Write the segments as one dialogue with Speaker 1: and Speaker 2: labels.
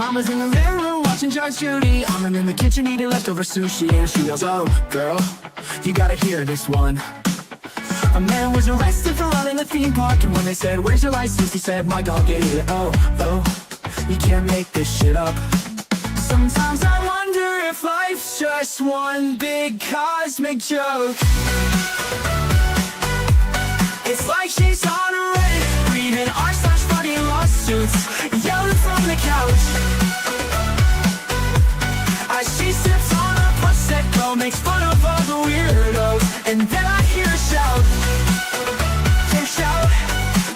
Speaker 1: Mama's in the living room watching Judge Judy. I'm in the kitchen eating leftover sushi, and she goes, oh, girl, you gotta hear this one. A man was arrested for running a theme park, and when they said, where's your license? He said, my dog ate it. Oh, you can't make this shit up. Sometimes I wonder if life's just one big cosmic joke. It's like she's on a Reddit, reading r/funny lawsuits, yelling from the couch. As she sips on a Prosecco, makes fun of all the weirdos, and then I hear her shout.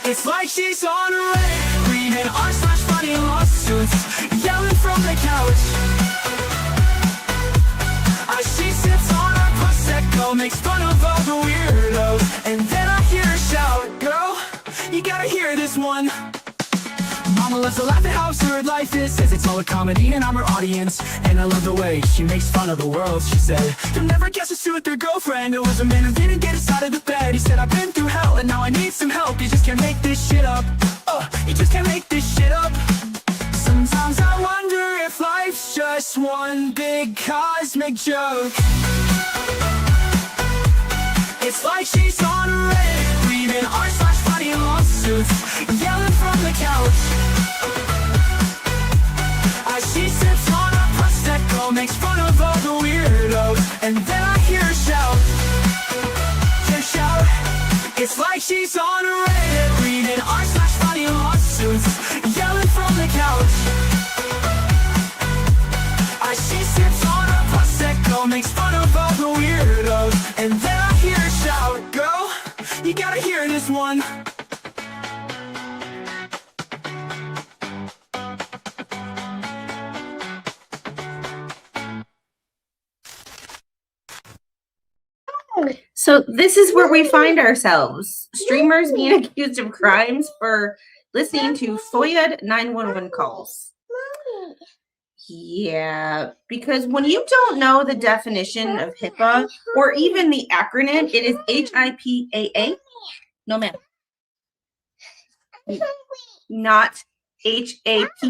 Speaker 1: It's like she's on a Reddit, reading r/funny lawsuits, yelling from the couch. As she sips on a Prosecco, makes fun of all the weirdos, and then I hear her shout, girl, you gotta hear this one. Mama loves to laugh at how absurd life is, says it's all a comedy and I'm her audience. And I love the way she makes fun of the world. She said, you'll never guess who's with their girlfriend. It was a man who didn't get us out of the bed. He said, I've been through hell and now I need some help. You just can't make this shit up. You just can't make this shit up. Sometimes I wonder if life's just one big cosmic joke. It's like she's on a Reddit, reading r/funny lawsuits, yelling from the couch. As she sips on a Prosecco, makes fun of all the weirdos, and then I hear her shout. It's like she's on a Reddit, reading r/funny lawsuits, yelling from the couch. As she sips on a Prosecco, makes fun of all the weirdos, and then I hear her shout, girl, you gotta hear this one.
Speaker 2: So this is where we find ourselves. Streamers being accused of crimes for listening to FOIA 911 calls. Yeah, because when you don't know the definition of HIPAA or even the acronym, it is HIPAA. No, ma'am. Not HAPPA.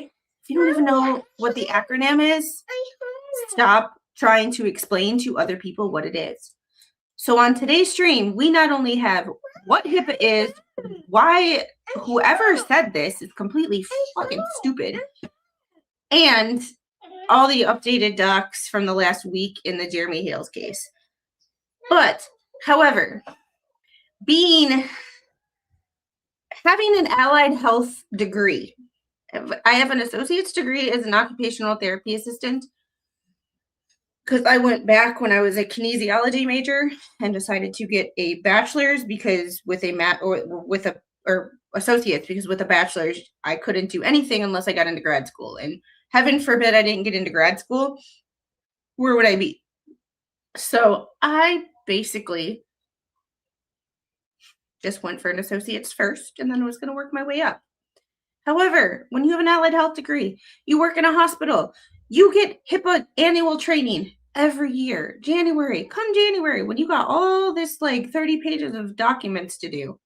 Speaker 2: If you don't even know what the acronym is, stop trying to explain to other people what it is. So on today's stream, we not only have what HIPAA is, why whoever said this is completely fucking stupid, and all the updated docs from the last week in the Jeremy Hales case. But, however, having an allied health degree, I have an associate's degree as an occupational therapy assistant, because I went back when I was a kinesiology major and decided to get a bachelor's because with associates, because with a bachelor's, I couldn't do anything unless I got into grad school. And heaven forbid I didn't get into grad school. Where would I be? So I basically just went for an associate's first and then was going to work my way up. However, when you have an allied health degree, you work in a hospital, you get HIPAA annual training every year. Come January, when you got all this like 30 pages of documents to do.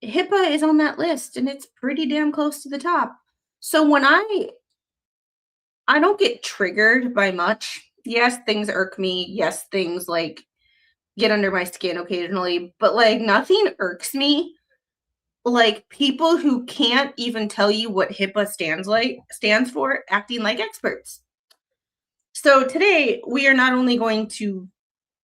Speaker 2: HIPAA is on that list and it's pretty damn close to the top. So when I don't get triggered by much. Yes, things irk me. Yes, things like get under my skin occasionally, but like nothing irks me like people who can't even tell you what HIPAA stands for, acting like experts. So today we are not only going to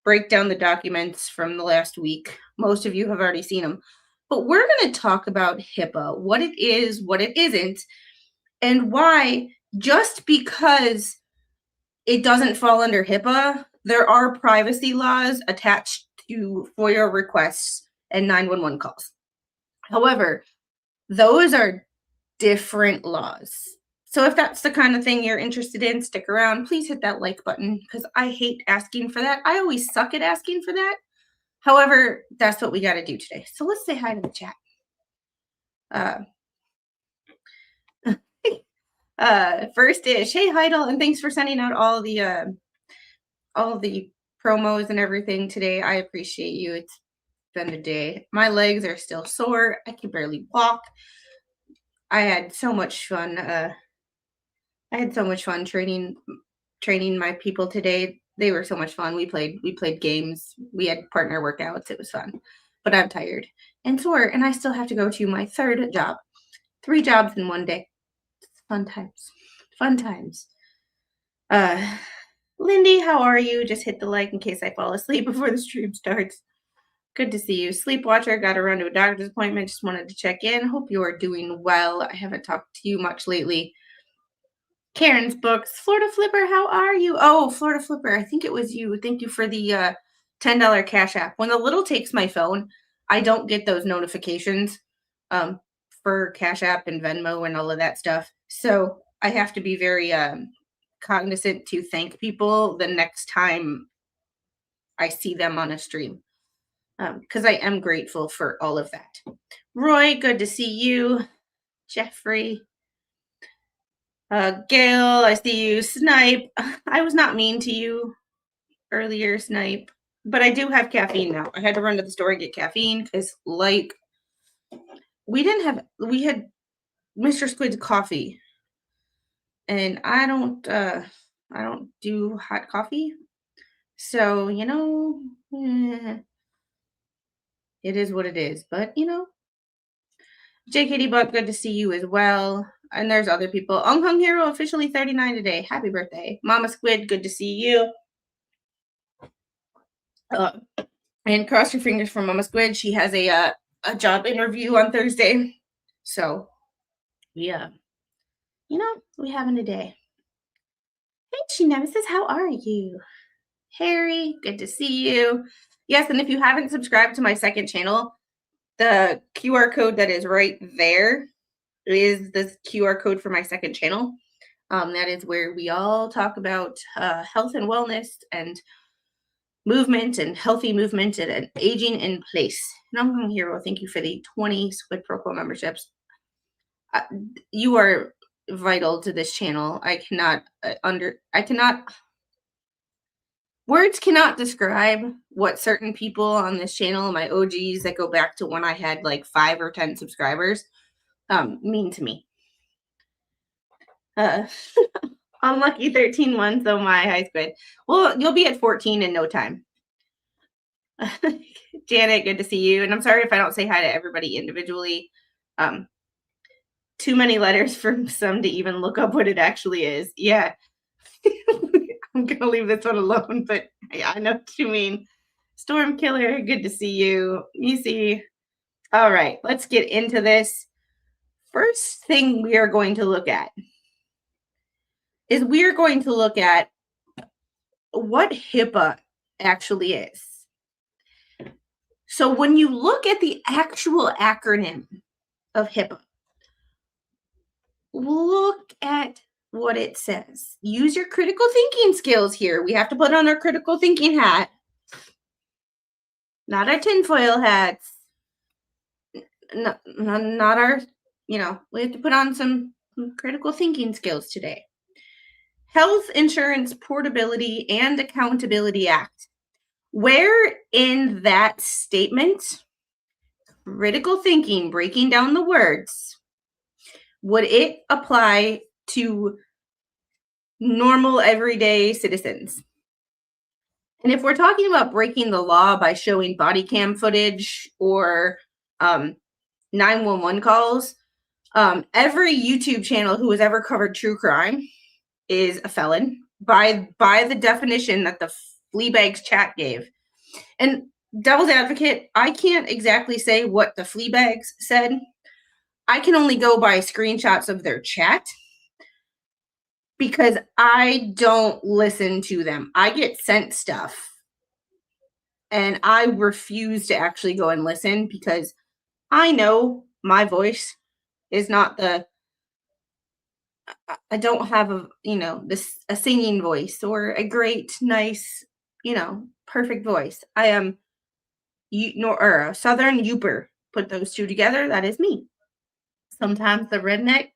Speaker 2: break down the documents from the last week. Most of you have already seen them, but we're going to talk about HIPAA, what it is, what it isn't, and why just because it doesn't fall under HIPAA, there are privacy laws attached to FOIA requests and 911 calls. However, those are different laws. So if that's the kind of thing you're interested in, stick around. Please hit that like button because I hate asking for that. I always suck at asking for that. However, that's what we got to do today. So let's say hi to the chat. First is Shay Heidel, and thanks for sending out all the promos and everything today. I appreciate you. been a day. My legs are still sore. I can barely walk. I had so much fun. I had so much fun training my people today. They were so much fun. We played games. We had partner workouts. It was fun. But I'm tired and sore, and I still have to go to my third job. 3 jobs in one day. Fun times. Fun times. Lindy, how are you? Just hit the like in case I fall asleep before the stream starts. Good to see you. Sleepwatcher, got to run to a doctor's appointment. Just wanted to check in. Hope you are doing well. I haven't talked to you much lately. Karen's Books. Florida Flipper, how are you? Oh, Florida Flipper, I think it was you. Thank you for the $10 Cash App. When the little takes my phone, I don't get those notifications for Cash App and Venmo and all of that stuff. So I have to be very cognizant to thank people the next time I see them on a stream, because I am grateful for all of that. Roy, good to see you. Jeffrey. Gail, I see you. Snipe, I was not mean to you earlier, Snipe, but I do have caffeine now. I had to run to the store and get caffeine because, like, we had Mr. Squid's coffee, and I don't do hot coffee, so it is what it is. But JKD Buck, good to see you as well. And there's other people. Ung Hung Hero, officially 39 today. Happy birthday. Mama Squid, good to see you. And cross your fingers for Mama Squid. She has a job interview on Thursday. So, yeah. We having a day. Hey, She Nemesis, how are you? Harry, good to see you. Yes, and if you haven't subscribed to my second channel, the QR code that is right there is the QR code for my second channel. That is where we all talk about health and wellness and movement and healthy movement and aging in place. And I'm Hung Hero, thank you for the 20 Squid Pro memberships. You are vital to this channel. Words cannot describe what certain people on this channel, my OGs that go back to when I had like 5 or 10 subscribers, mean to me. Unlucky 13 months, oh my, hi Squid. Well, you'll be at 14 in no time. Janet, good to see you. And I'm sorry if I don't say hi to everybody individually. Too many letters for some to even look up what it actually is. Yeah. I'm going to leave this one alone, but yeah, I know what you mean. Storm Killer, good to see you. You see. All right, let's get into this. First thing we are going to look at is what HIPAA actually is. So when you look at the actual acronym of HIPAA, look at what it says. Use your critical thinking skills here. We have to put on our critical thinking hat, not our tinfoil hats. Not our, we have to put on some critical thinking skills today. Health Insurance Portability and Accountability Act. Where in that statement, critical thinking, breaking down the words, would it apply to normal everyday citizens? And if we're talking about breaking the law by showing body cam footage or 911 calls, every YouTube channel who has ever covered true crime is a felon by the definition that the Fleabags chat gave. And devil's advocate, I can't exactly say what the Fleabags said. I can only go by screenshots of their chat because I don't listen to them. I get sent stuff and I refuse to actually go and listen because I know my voice is not I don't have a singing voice or a great, nice, perfect voice. I am a Southern Youper. Put those two together, that is me. Sometimes the redneck,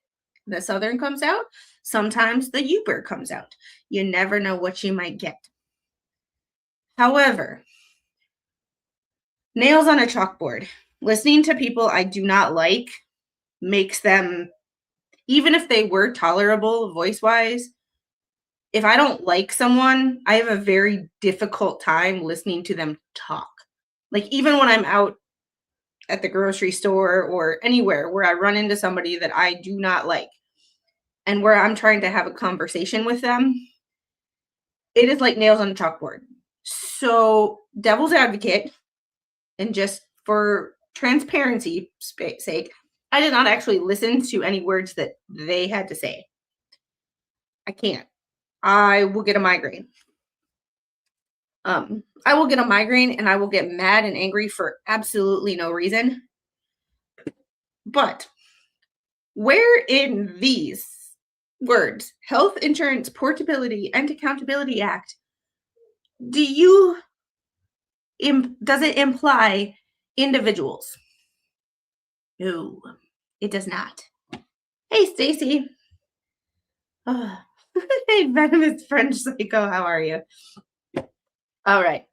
Speaker 2: the Southern comes out. Sometimes the Youper comes out. You never know what you might get. However, Nails on a chalkboard. Listening to people I do not like makes them, even if they were tolerable voice-wise, if I don't like someone, I have a very difficult time listening to them talk. Like, even when I'm out at the grocery store or anywhere where I run into somebody that I do not like and where I'm trying to have a conversation with them, it is like nails on a chalkboard. So, devil's advocate, and just for transparency's sake, I did not actually listen to any words that they had to say. I can't. I will get a migraine. I will get a migraine and I will get mad and angry for absolutely no reason. But where in these words, Health Insurance Portability and Accountability Act, does it imply individuals? No, it does not. Hey, Stacy. Oh. Hey, venomous French psycho, how are you? All right.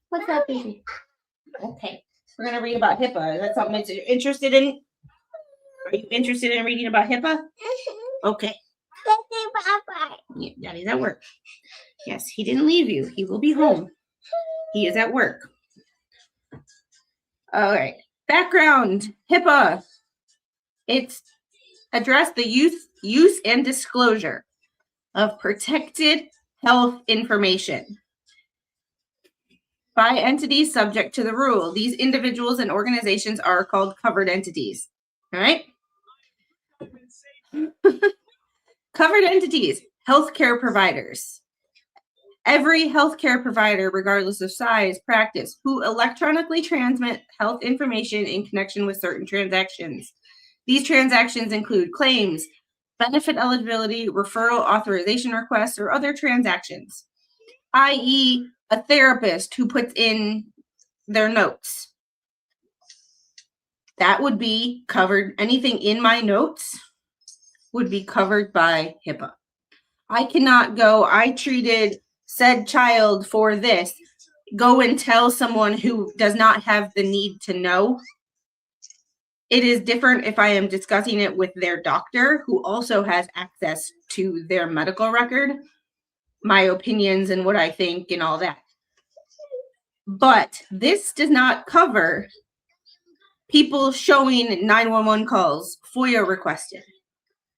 Speaker 2: What's up, baby? Okay, we're gonna read about HIPAA. Is that something that you're interested in? Are you interested in reading about HIPAA? Okay. Yeah, Daddy's at work. Yes, he didn't leave you. He will be home. He is at work. All right. Background, HIPAA. It's addressed the use and disclosure of protected health information by entities subject to the rule. These individuals and organizations are called covered entities. All right. Covered entities, healthcare providers. Every healthcare provider, regardless of size, practice, who electronically transmit health information in connection with certain transactions. These transactions include claims, benefit eligibility, referral authorization requests, or other transactions, i.e., a therapist who puts in their notes. That would be covered. Anything in my notes would be covered by HIPAA. I cannot go, I treated said child for this, go and tell someone who does not have the need to know. It is different if I am discussing it with their doctor, who also has access to their medical record, my opinions and what I think and all that. But this does not cover people showing 911 calls, FOIA requested.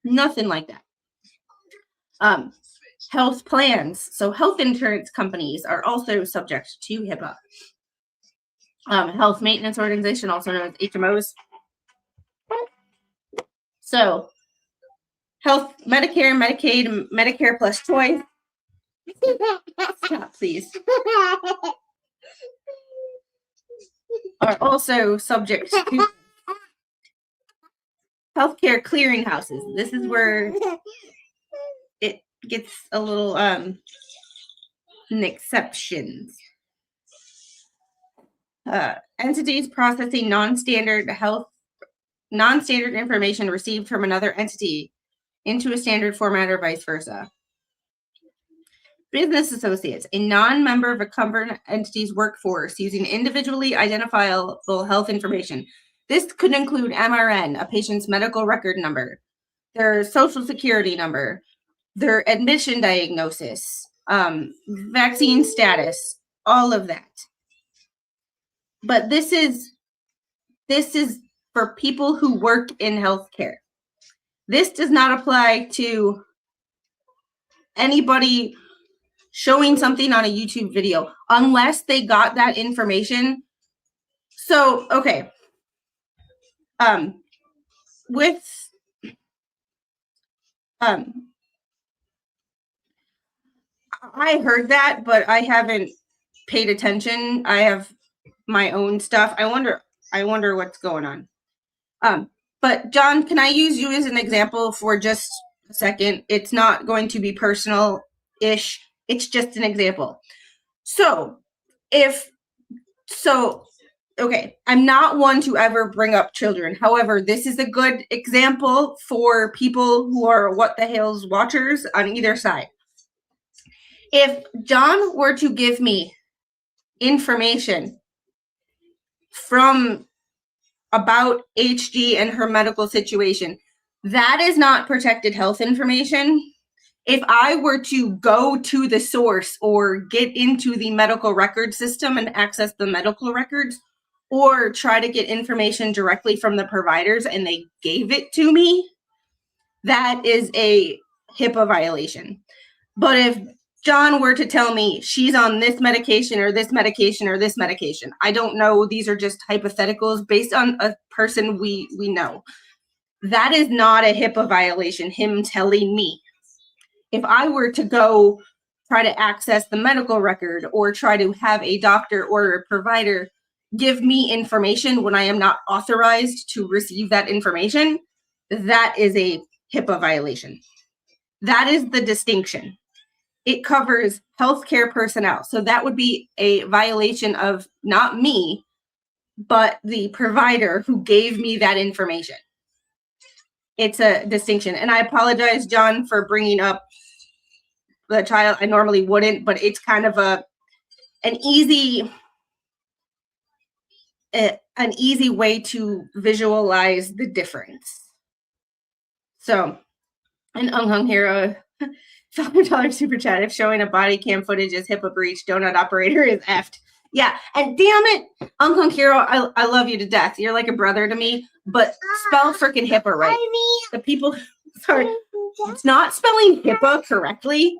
Speaker 2: Nothing like that. Health plans. So health insurance companies are also subject to HIPAA. Health maintenance organization, also known as HMOs. So health, Medicare, Medicaid, Medicare plus choice. Stop, please. Are also subject to healthcare clearinghouses. This is where it gets a little exceptions. Entities processing non-standard information received from another entity into a standard format or vice versa. Business associates, a non-member of a covered entity's workforce using individually identifiable health information. This could include MRN, a patient's medical record number, their social security number, their admission diagnosis, vaccine status, all of that. But this is for people who work in healthcare. This does not apply to anybody showing something on a YouTube video unless they got that information. So, okay. I heard that, but I haven't paid attention. I have my own stuff. I wonder what's going on. But John, can I use you as an example for just a second? It's not going to be personal-ish. It's just an example. So, okay, I'm not one to ever bring up children. However, this is a good example for people who are What the Hales watchers on either side. If John were to give me information from about HG and her medical situation. That is not protected health information. If I were to go to the source or get into the medical record system and access the medical records, or try to get information directly from the providers and they gave it to me, that is a HIPAA violation. But if John were to tell me she's on this medication or this medication or this medication, I don't know, these are just hypotheticals based on a person we know. That is not a HIPAA violation, him telling me. If I were to go try to access the medical record or try to have a doctor or a provider give me information when I am not authorized to receive that information, that is a HIPAA violation. That is the distinction. It covers healthcare personnel. So that would be a violation of not me, but the provider who gave me that information. It's a distinction. And I apologize, John, for bringing up the child. I normally wouldn't, but it's kind of an easy way to visualize the difference. So, an Unhung Hero, $5 super chat. If showing a body cam footage is HIPAA breach, donut operator is effed. Yeah, and damn it, Unhung Hero, I love you to death. You're like a brother to me, but spell freaking HIPAA right. The people, sorry, it's not spelling HIPAA correctly.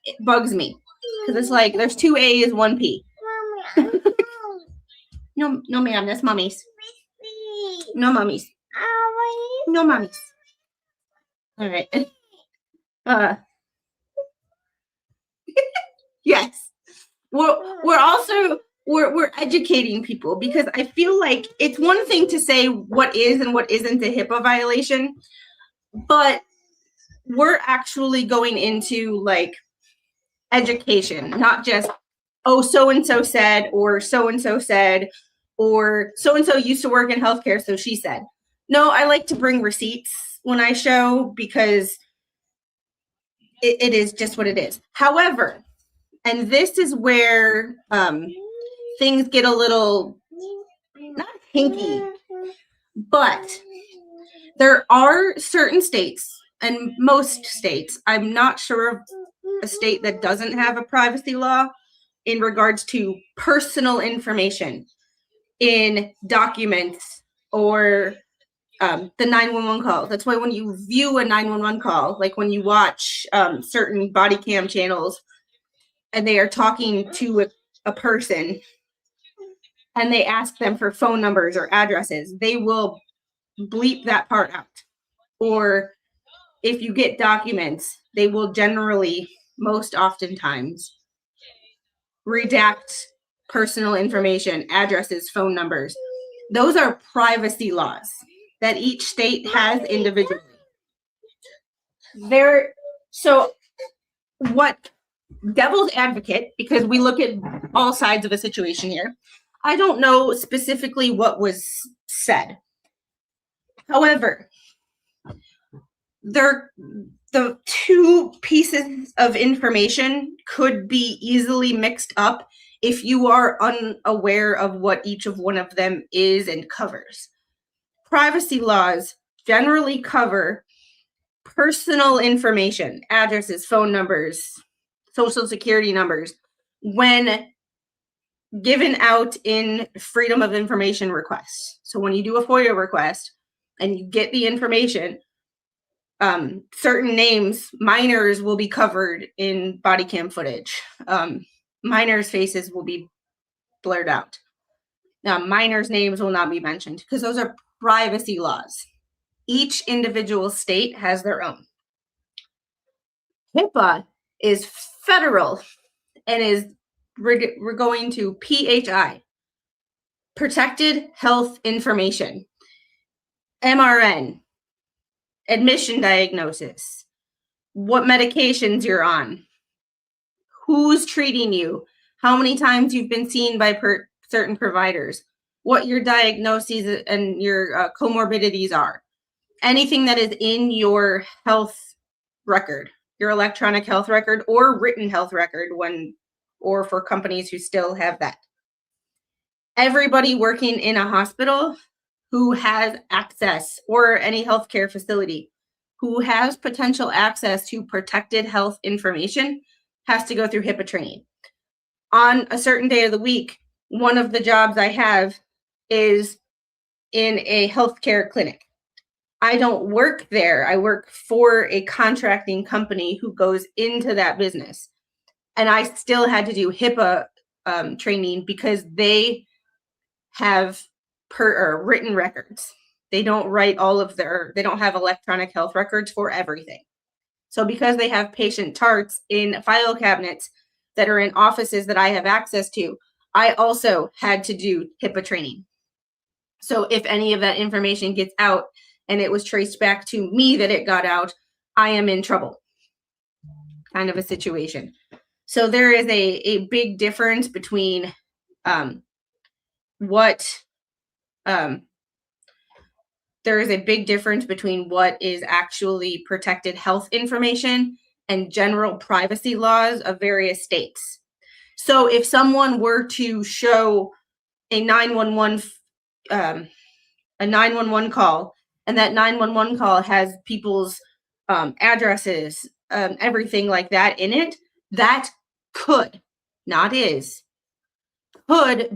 Speaker 2: It bugs me because it's like there's 2 A's, 1 P. No, ma'am, that's mommy's. No, mommy's. No, mommy's. All right. Yes. We're educating people because I feel like it's one thing to say what is and what isn't a HIPAA violation, but we're actually going into like education, not just, oh, so-and-so said, or so-and-so said, or so-and-so used to work in healthcare, so she said. No, I like to bring receipts when I show because it is just what it is. However, and this is where things get a little, not hinky, but there are certain states, and most states, I'm not sure of a state that doesn't have a privacy law in regards to personal information in documents or the 911 call. That's why when you view a 911 call, like when you watch certain body cam channels and they are talking to a person and they ask them for phone numbers or addresses, they will bleep that part out. Or if you get documents, they will generally, most oftentimes, redact personal information, addresses, phone numbers. Those are privacy laws that each state has individually. So what devil's advocate, because we look at all sides of a situation here, I don't know specifically what was said. However, the 2 pieces of information could be easily mixed up if you are unaware of what each of one of them is and covers. Privacy laws generally cover personal information, addresses, phone numbers, social security numbers, when given out in freedom of information requests. So when you do a FOIA request and you get the information, certain names, minors will be covered in body cam footage. Minors' faces will be blurred out. Now, minors' names will not be mentioned because those are privacy laws. Each individual state has their own. HIPAA is federal and we're going to PHI, Protected Health Information, MRN, admission diagnosis, what medications you're on, who's treating you, how many times you've been seen by certain providers, what your diagnoses and your comorbidities are, anything that is in your health record, your electronic health record or written health record or for companies who still have that. everybody working in a hospital who has access, or any healthcare facility who has potential access to protected health information, has to go through HIPAA training. On a certain day of the week, one of the jobs I have is in a healthcare clinic. I don't work there. I work for a contracting company who goes into that business. And I still had to do HIPAA training because they have written records. They don't write they don't have electronic health records for everything. So because they have patient charts in file cabinets that are in offices that I have access to, I also had to do HIPAA training. So if any of that information gets out and it was traced back to me that it got out, I am in trouble. Kind of a situation. So there is a big difference between what is actually protected health information and general privacy laws of various states. So if someone were to show a 911 call, and that 911 call has people's addresses, everything like that in it, that could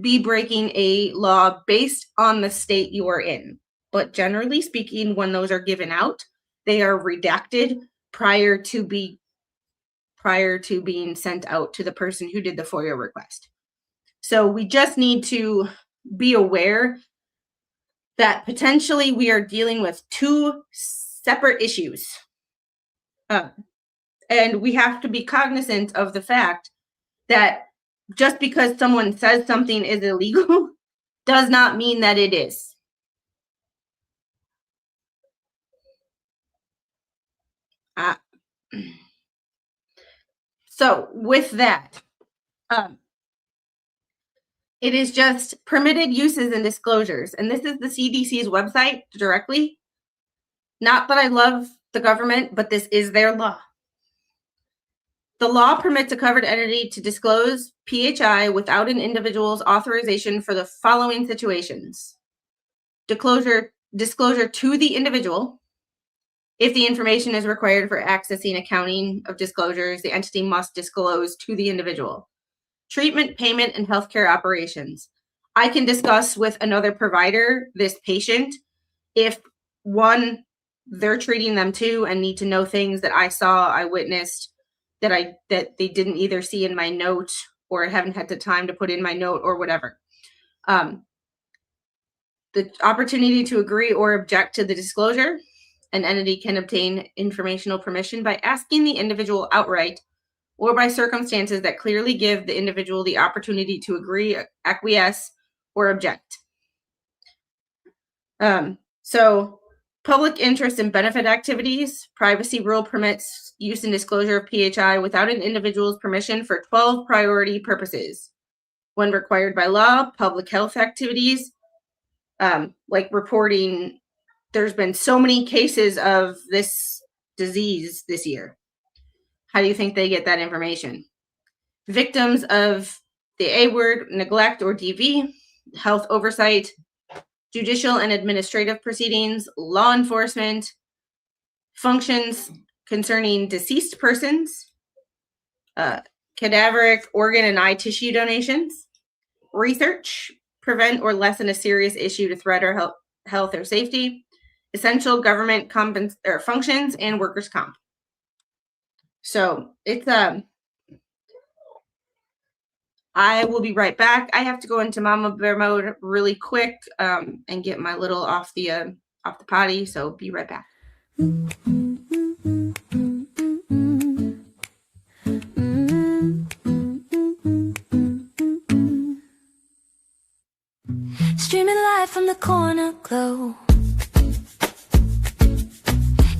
Speaker 2: be breaking a law based on the state you are in. But generally speaking, when those are given out, they are redacted prior to being sent out to the person who did the FOIA request. So we just need to be aware that potentially we are dealing with two separate issues. And we have to be cognizant of the fact that just because someone says something is illegal does not mean that it is. So with that, it is just permitted uses and disclosures. And this is the CDC's website directly. Not that I love the government, but this is their law. The law permits a covered entity to disclose PHI without an individual's authorization for the following situations. Disclosure to the individual. If the information is required for accessing accounting of disclosures, the entity must disclose to the individual. Treatment, payment, and healthcare operations. I can discuss with another provider this patient if, one, they're treating them too and need to know things that I saw, I witnessed, that they didn't either see in my note or I haven't had the time to put in my note or whatever. The opportunity to agree or object to the disclosure. An entity can obtain informational permission by asking the individual outright or by circumstances that clearly give the individual the opportunity to agree, acquiesce, or object. So public interest and benefit activities, privacy rule permits use and disclosure of PHI without an individual's permission for 12 priority purposes. When required by law, public health activities, like reporting. There's been so many cases of this disease this year. How do you think they get that information? Victims of the A word, neglect, or DV, health oversight, judicial and administrative proceedings, law enforcement, functions concerning deceased persons, cadaveric organ and eye tissue donations, research, prevent or lessen a serious issue to threat or health or safety, essential government functions, and workers' comp. So it's I will be right back. I have to go into mama bear mode really quick and get my little off the potty. So be right back.
Speaker 3: Streaming live from the corner glow.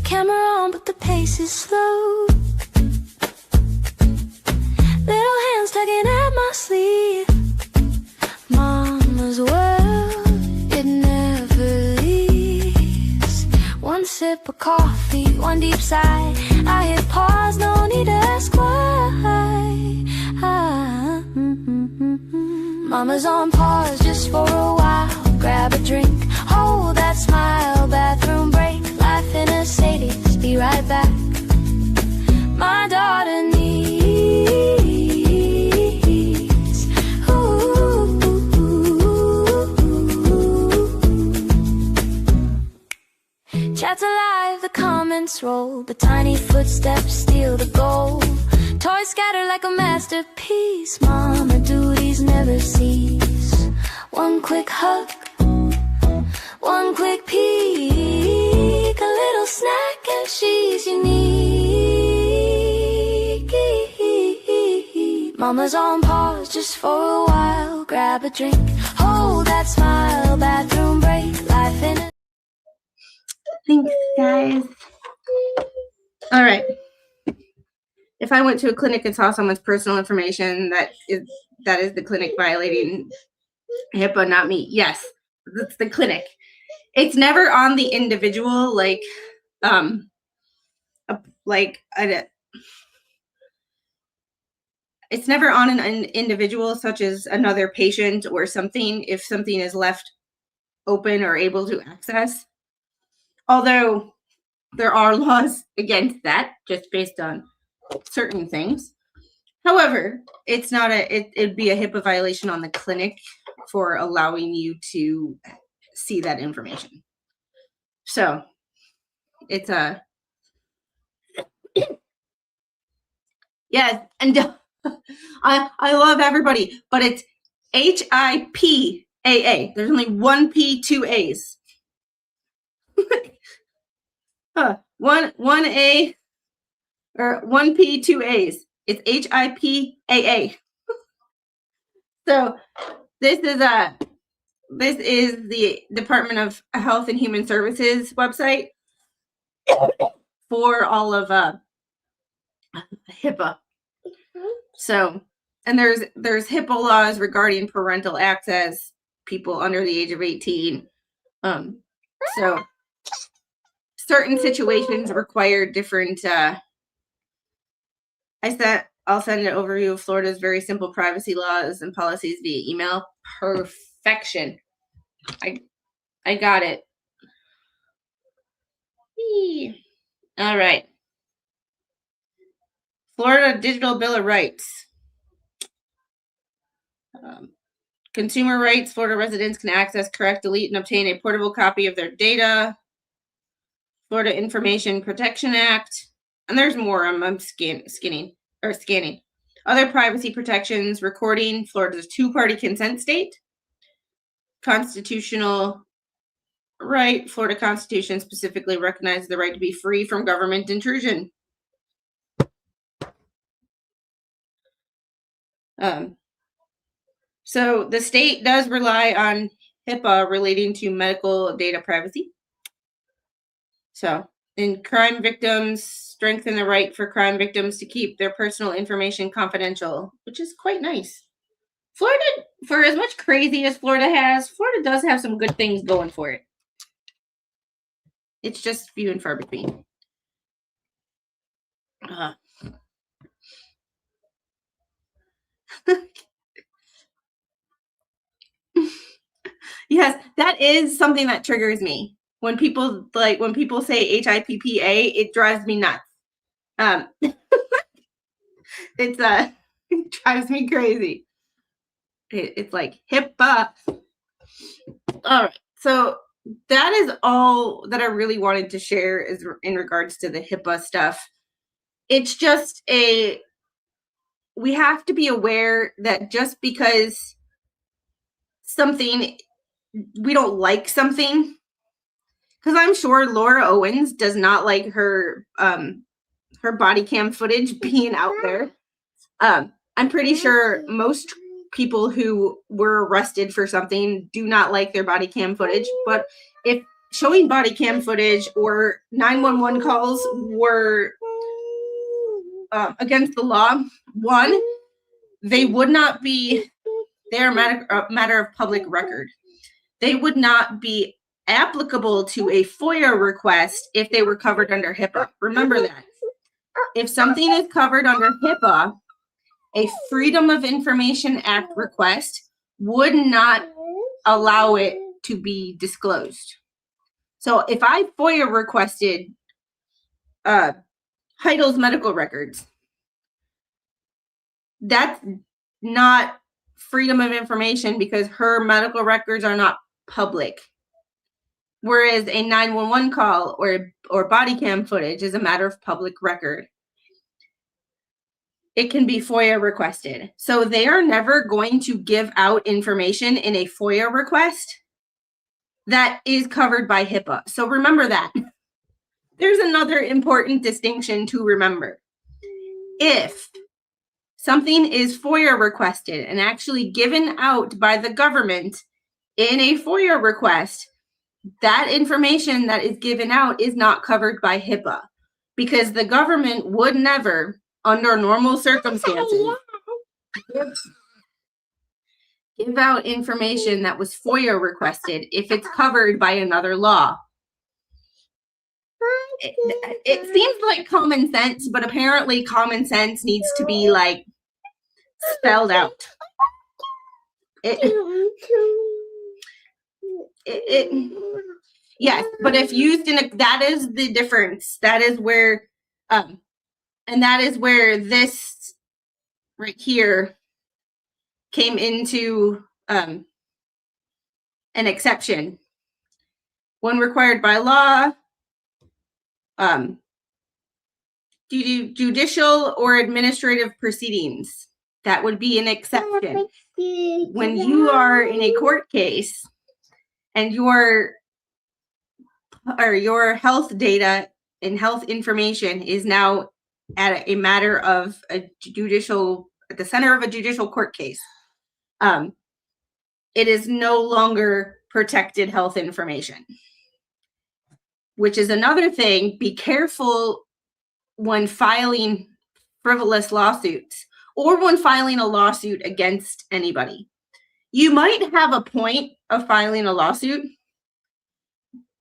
Speaker 3: Camera on, but the pace is slow. Little hands tugging at my sleeve. Mama's world, it never leaves. One sip of coffee, one deep sigh. I hit pause, no need to ask why. Mama's on pause just for a while. Grab a drink, hold that smile. Bathroom break, life in a Sadie's. Be right back. My daughter needs. Ooh. Chats alive, the comments roll, but tiny footsteps steal the goal. Toys scatter like a masterpiece. Mama duties never cease. One quick hug, one quick peek, a little snack and she's unique. Mama's on pause just for a while. Grab a drink, hold that smile. Bathroom break, life in a...
Speaker 2: Thanks, guys. All right. If I went to a clinic and saw someone's personal information, that is the clinic violating HIPAA, not me. Yes, that's the clinic. It's never on the individual, it's never on an individual, such as another patient or something, if something is left open or able to access. Although there are laws against that, just based on certain things. However, it's not it'd be a HIPAA violation on the clinic for allowing you to see that information. So it's a yes, and I love everybody, but it's HIPAA. There's only one P, two A's. One A or one P, two A's. It's HIPAA. So this is the Department of Health and Human Services website for all of HIPAA. So, and there's HIPAA laws regarding parental access, people under the age of 18. So certain situations require different. I'll send an overview of Florida's very simple privacy laws and policies via email. Perfection. I got it. Whee. All right. Florida Digital Bill of Rights. Consumer rights. Florida residents can access, correct, delete, and obtain a portable copy of their data. Florida Information Protection Act. And there's more. I'm scanning. Other privacy protections. Recording. Florida's two-party consent state. Constitutional right. Florida Constitution specifically recognizes the right to be free from government intrusion. So the state does rely on HIPAA relating to medical data privacy. So in crime victims, strengthen the right for crime victims to keep their personal information confidential, which is quite nice. Florida, for as much crazy as Florida has, Florida does have some good things going for it. It's just few and far between. Yes, that is something that triggers me. When people say HIPAA, it drives me nuts. It drives me crazy. It's like HIPAA. All right, so that is all that I really wanted to share is in regards to the HIPAA stuff. It's just we have to be aware that just because we don't like something, because I'm sure Laura Owens does not like her body cam footage being out there. I'm pretty sure most people who were arrested for something do not like their body cam footage, but if showing body cam footage or 911 calls were against the law, one, they would not be, they're a matter of public record. They would not be applicable to a FOIA request if they were covered under HIPAA. Remember that. If something is covered under HIPAA, a Freedom of Information Act request would not allow it to be disclosed. So if I FOIA requested Heidel's medical records, that's not freedom of information because her medical records are not public. Whereas a 911 call or body cam footage is a matter of public record. It can be FOIA requested. So they are never going to give out information in a FOIA request that is covered by HIPAA. So remember that. There's another important distinction to remember. If something is FOIA requested and actually given out by the government in a FOIA request, that information that is given out is not covered by HIPAA because the government would never, under normal circumstances, give out information that was FOIA requested if it's covered by another law. It seems like common sense, but apparently common sense needs to be like spelled out. Yes, but if used in a, that is the difference. That is where, and that is where this right here came into an exception. When required by law, judicial or administrative proceedings, that would be an exception. When you are in a court case and your health data and health information is now at a matter of a judicial, at the center of a judicial court case, it is no longer protected health information. Which is another thing. Be careful when filing frivolous lawsuits or when filing a lawsuit against anybody. You might have a point of filing a lawsuit,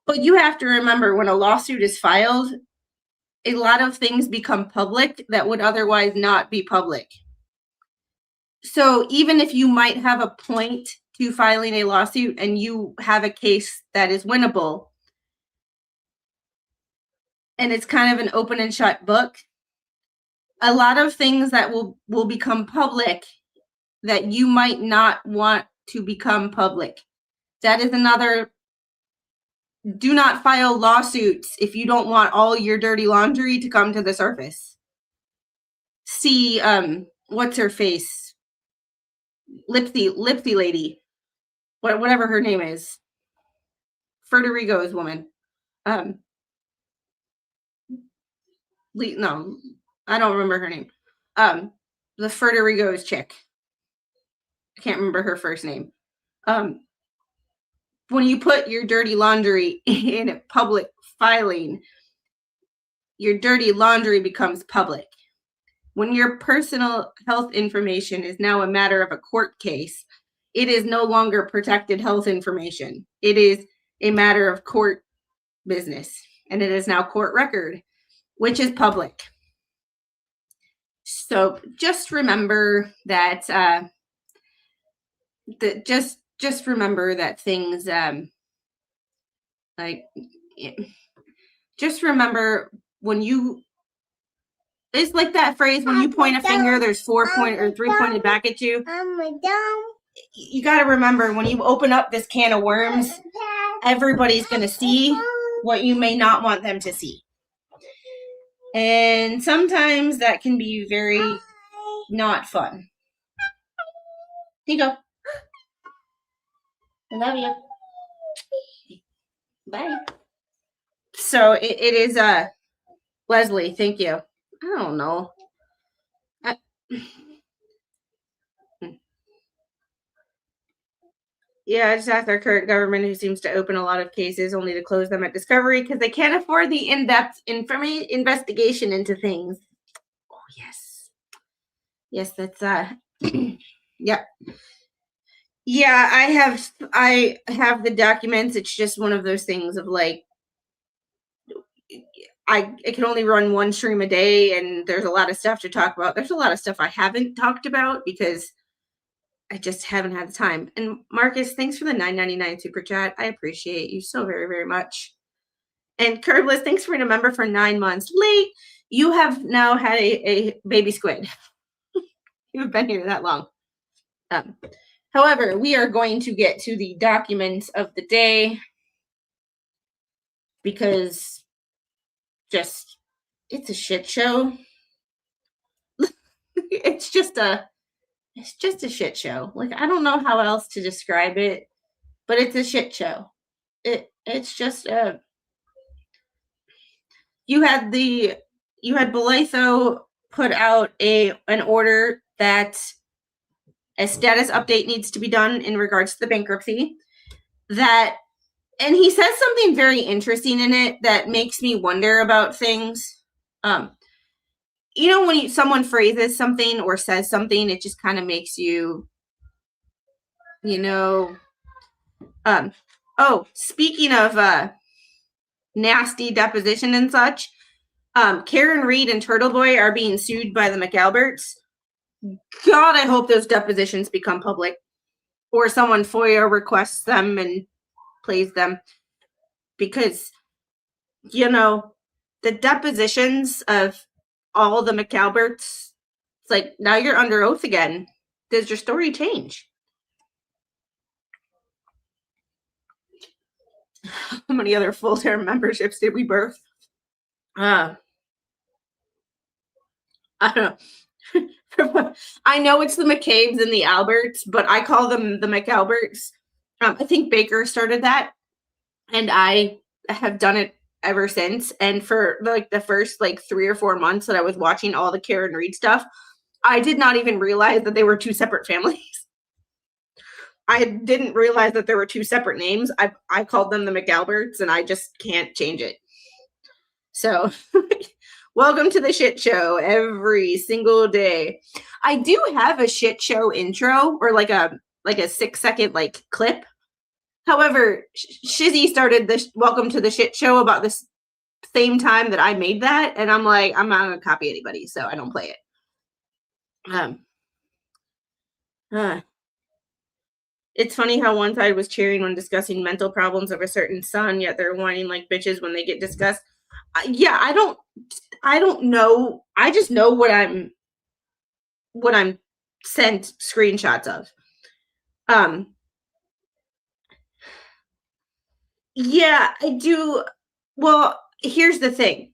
Speaker 2: but you have to remember when a lawsuit is filed, a lot of things become public that would otherwise not be public. So even if you might have a point to filing a lawsuit and you have a case that is winnable, and it's kind of an open and shut book, a lot of things that will become public that you might not want to become public. That is another, do not file lawsuits if you don't want all your dirty laundry to come to the surface. See, what's her face? Lipsy lady. Whatever her name is. Federico's woman. No, I don't remember her name. The Federico's chick. I can't remember her first name. When you put your dirty laundry in a public filing, your dirty laundry becomes public. When your personal health information is now a matter of a court case, it is no longer protected health information. It is a matter of court business, and it is now court record, which is public. So just remember that just remember that things just remember when you, it's like that phrase, when you point a finger, there's 3 pointed back at you. You got to remember when you open up this can of worms, everybody's going to see what you may not want them to see. And sometimes that can be very not fun. Here you go. I love you. Bye. So it is Leslie, thank you. I don't know. Yeah, I just asked our current government, who seems to open a lot of cases only to close them at discovery because they can't afford the in-depth investigation into things. Oh, yes. Yes, that's yep. Yeah, I have the documents. It's just one of those things of like, I can only run one stream a day, and there's a lot of stuff to talk about. There's a lot of stuff I haven't talked about because I just haven't had the time. And Marcus, thanks for the $9.99 super chat. I appreciate you so very, very much. And Curbless, thanks for being a member for 9 months. Late, you have now had a baby squid. You've been here that long. However, we are going to get to the documents of the day because it's a shit show. It's just a shit show. Like, I don't know how else to describe it, but it's a shit show. It's just you had Belaytho put out an order that a status update needs to be done in regards to the bankruptcy. And he says something very interesting in it that makes me wonder about things. When someone phrases something or says something, it just kind of makes you, speaking of nasty deposition and such, Karen Reed and Turtle Boy are being sued by the McAlberts. God, I hope those depositions become public, or someone FOIA requests them and plays them, because the depositions of all the McAlberts, it's like, now you're under oath again. Does your story change? How many other full-term memberships did we birth? I don't know. I know it's the McCabe's and the Alberts, but I call them the McAlberts. I think Baker started that, and I have done it ever since. And for the first 3 or 4 months that I was watching all the Karen Reed stuff, I did not even realize that they were two separate families. I didn't realize that there were two separate names. I called them the McAlberts, and I just can't change it. So welcome to the shit show every single day. I do have a shit show intro, or like a 6-second clip. However, Shizzy started the welcome to the shit show about the same time that I made that, and I'm like, I'm not gonna copy anybody, so I don't play it. It's funny how one side was cheering when discussing mental problems of a certain son, yet they're whining like bitches when they get discussed. Yeah, I don't know. I just know what I'm sent screenshots of. Yeah, I do. Well, here's the thing.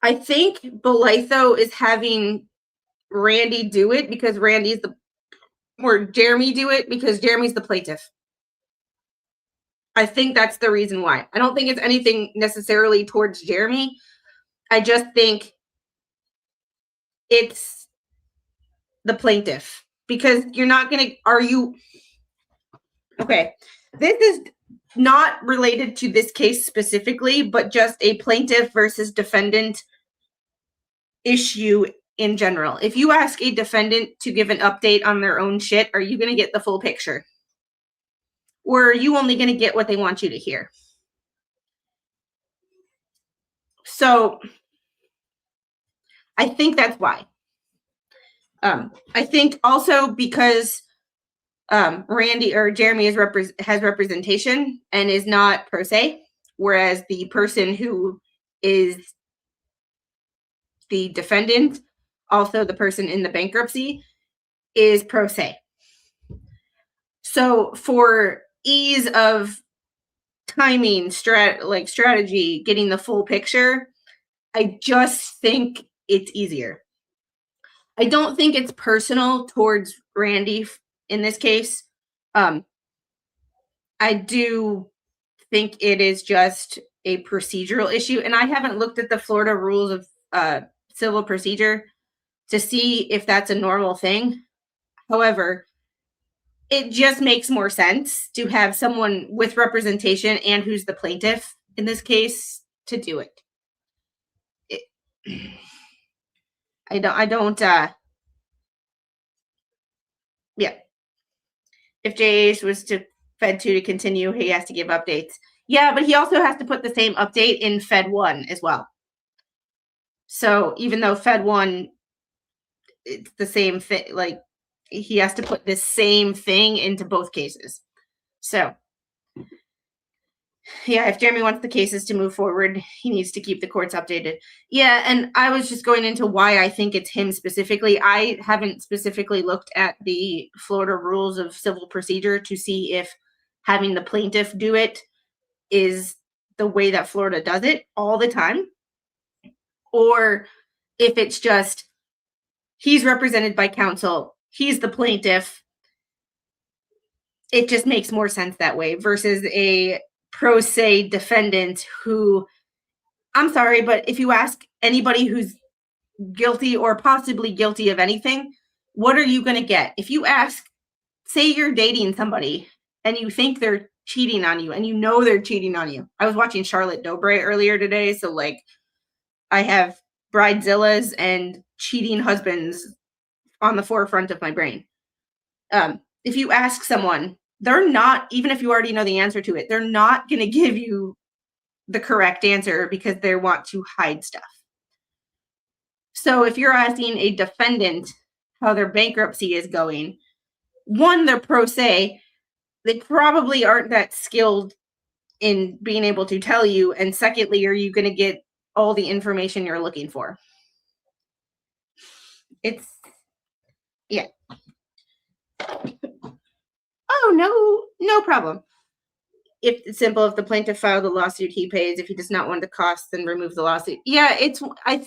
Speaker 2: I think Belaytho is having Randy do it because Jeremy do it because Jeremy's the plaintiff. I think that's the reason why. I don't think it's anything necessarily towards Jeremy. I just think it's the plaintiff, because you're not going to argue. Okay, this is not related to this case specifically, but just a plaintiff versus defendant issue in general. If you ask a defendant to give an update on their own shit, are you going to get the full picture? Or are you only going to get what they want you to hear? So I think that's why. I think also because Randy or Jeremy has representation and is not pro se, whereas the person who is the defendant, also the person in the bankruptcy, is pro se. So for ease of timing, strategy, getting the full picture, I just think it's easier. I don't think it's personal towards Randy in this case. I do think it is just a procedural issue, and I haven't looked at the Florida rules of civil procedure to see if that's a normal thing. However, it just makes more sense to have someone with representation and who's the plaintiff in this case to do it. Yeah. If JH was to Fed 2 to continue, he has to give updates. Yeah, but he also has to put the same update in Fed 1 as well. So even though Fed 1, it's the same thing, he has to put this same thing into both cases. So yeah, if Jeremy wants the cases to move forward, he needs to keep the courts updated. Yeah, and I was just going into why I think it's him specifically. I haven't specifically looked at the Florida rules of civil procedure to see if having the plaintiff do it is the way that Florida does it all the time, or if it's just he's represented by counsel, he's the plaintiff. It just makes more sense that way versus a pro se defendant who, I'm sorry, but if you ask anybody who's guilty or possibly guilty of anything, what are you going to get? If you ask, say you're dating somebody and you think they're cheating on you and you know they're cheating on you. I was watching Charlotte Dobre earlier today, so like I have bridezillas and cheating husbands on the forefront of my brain. If you ask someone, they're not, even if you already know the answer to it, they're not going to give you the correct answer because they want to hide stuff. So if you're asking a defendant how their bankruptcy is going, one, they're pro se, they probably aren't that skilled in being able to tell you. And secondly, are you going to get all the information you're looking for? It's, yeah. Oh, no problem. If it's simple, if the plaintiff filed the lawsuit, he pays. If he does not want the costs, then remove the lawsuit. Yeah, I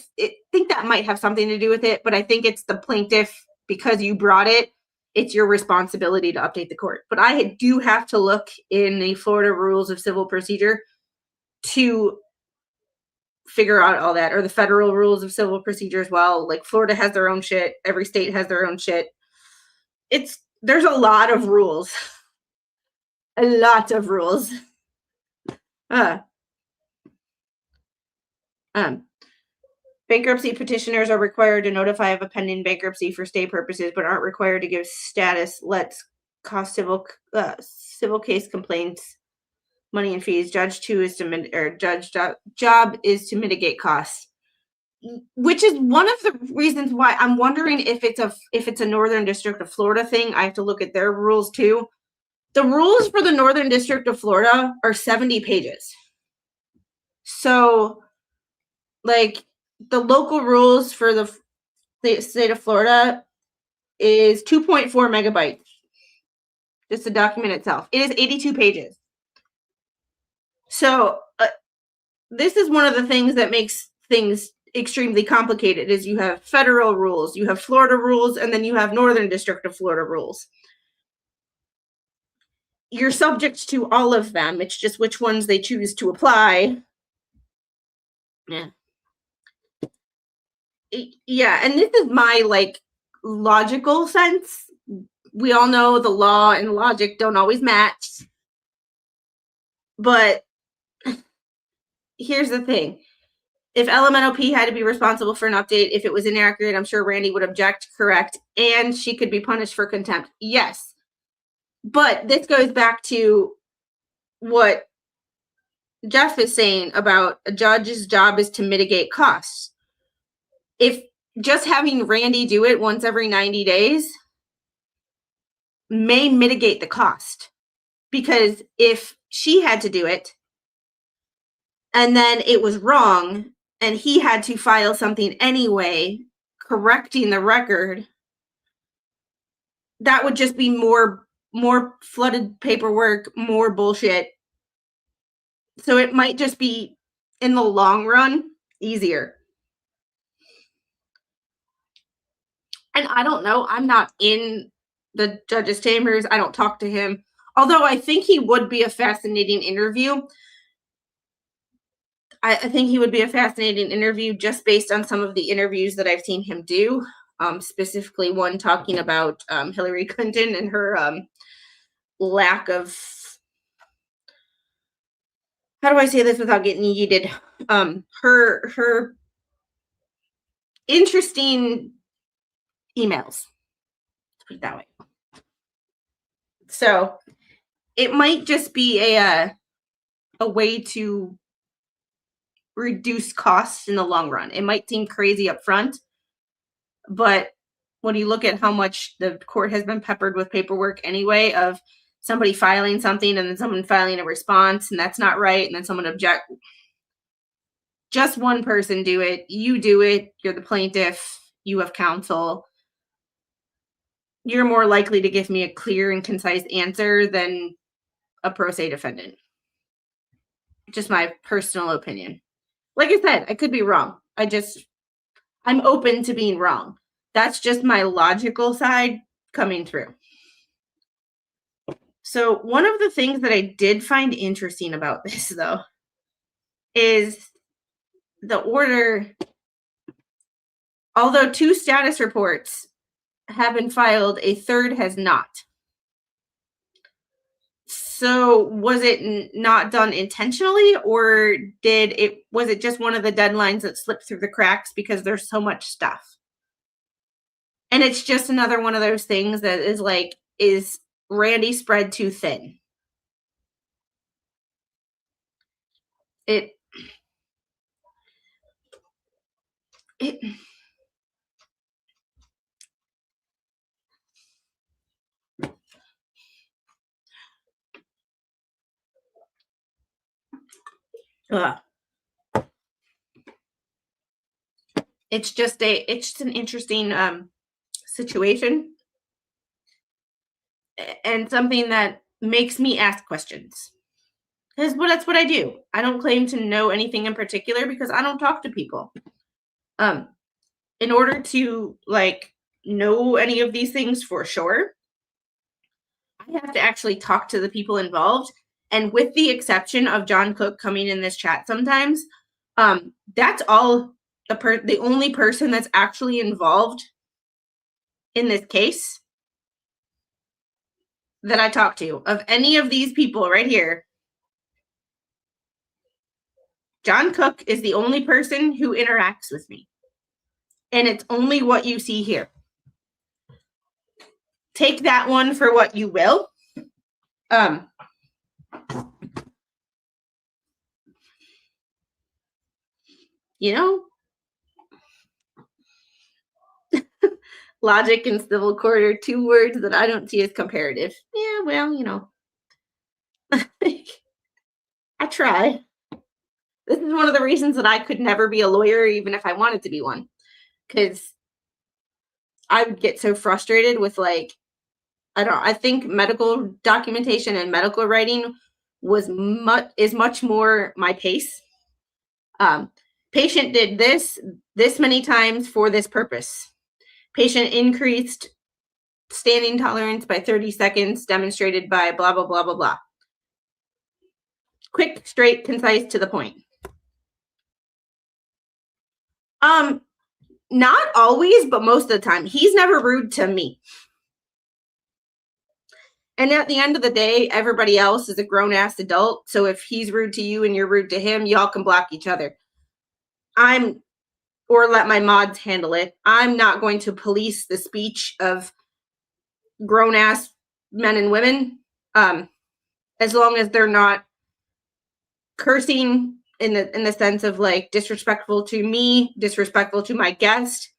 Speaker 2: think that might have something to do with it, but I think it's the plaintiff, because you brought it, it's your responsibility to update the court. But I do have to look in the Florida rules of civil procedure to figure out all that, or the federal rules of civil procedure as well. Like Florida has their own shit. Every state has their own shit. There's a lot of rules. A lot of rules. Bankruptcy petitioners are required to notify of a pending bankruptcy for stay purposes, but aren't required to give status. Let's cost civil case complaints, money and fees. Judge job is to mitigate costs, which is one of the reasons why I'm wondering if it's a Northern District of Florida thing. I have to look at their rules too. The rules for the Northern District of Florida are 70 pages. So, like, the local rules for the state of Florida is 2.4 megabytes. Just the document itself. It is 82 pages. So, this is one of the things that makes things extremely complicated, is you have federal rules, you have Florida rules, and then you have Northern District of Florida rules. You're subject to all of them. It's just which ones they choose to apply. Yeah. Yeah, and this is my, like, logical sense. We all know the law and logic don't always match. But here's the thing. If LMNOP had to be responsible for an update, if it was inaccurate, I'm sure Randy would object, correct, and she could be punished for contempt. Yes. But this goes back to what Jeff is saying about a judge's job is to mitigate costs. If just having Randy do it once every 90 days may mitigate the cost, because if she had to do it and then it was wrong and he had to file something anyway, correcting the record, that would just be more flooded paperwork, more bullshit. So it might just be, in the long run, easier. And I don't know. I'm not in the judge's chambers. I don't talk to him. Although I think he would be a fascinating interview. I think he would be a fascinating interview just based on some of the interviews that I've seen him do. Specifically one talking about Hillary Clinton and her lack of, how do I say this without getting yeeted? Her interesting emails. Let's put it that way. So it might just be a way to reduce costs in the long run. It might seem crazy up front, but when you look at how much the court has been peppered with paperwork anyway, of somebody filing something and then someone filing a response, and that's not right, and then someone object. Just one person do it. You do it. You're the plaintiff. You have counsel. You're more likely to give me a clear and concise answer than a pro se defendant. Just my personal opinion. Like I said, I could be wrong. I'm open to being wrong. That's just my logical side coming through. So one of the things that I did find interesting about this, though, is the order. Although 2 status reports have been filed, a third has not. So was it not done intentionally, or was it just one of the deadlines that slipped through the cracks because there's so much stuff? And it's just another one of those things that is like, is Randy spread too thin? It it's just an interesting situation, and something that makes me ask questions. Because that's what I do. I don't claim to know anything in particular because I don't talk to people. In order to know any of these things for sure, I have to actually talk to the people involved. And with the exception of John Cook coming in this chat sometimes, that's all the only person that's actually involved in this case that I talk to. Of any of these people right here, John Cook is the only person who interacts with me. And it's only what you see here. Take that one for what you will. Logic and civil court are 2 words that I don't see as comparative. Yeah, well, I try. This is one of the reasons that I could never be a lawyer, even if I wanted to be one. Because I would get so frustrated with I think medical documentation and medical writing is much more my pace. Patient did this many times for this purpose. Patient increased standing tolerance by 30 seconds, demonstrated by blah, blah, blah, blah, blah. Quick, straight, concise, to the point. Not always, but most of the time. He's never rude to me. And at the end of the day, everybody else is a grown-ass adult. So if he's rude to you and you're rude to him, y'all can block each other. Or let my mods handle it. I'm not going to police the speech of grown-ass men and women, as long as they're not cursing in the sense of disrespectful to me, disrespectful to my guest,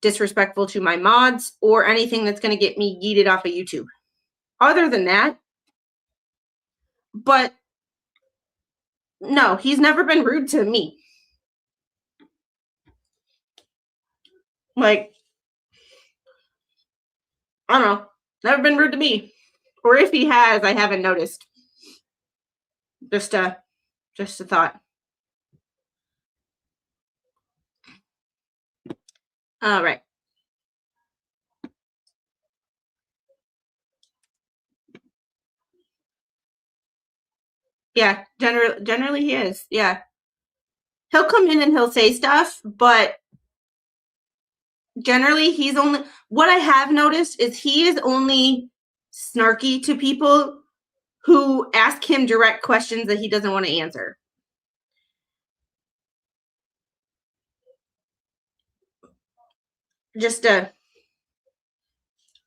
Speaker 2: disrespectful to my mods, or anything that's going to get me yeeted off of YouTube. Other than that, but no, he's never been rude to me. I don't know, never been rude to me. Or if he has, I haven't noticed. Just a thought. All right. Yeah, generally he is. Yeah. He'll come in and he'll say stuff, but generally what I have noticed is he is only snarky to people who ask him direct questions that he doesn't want to answer.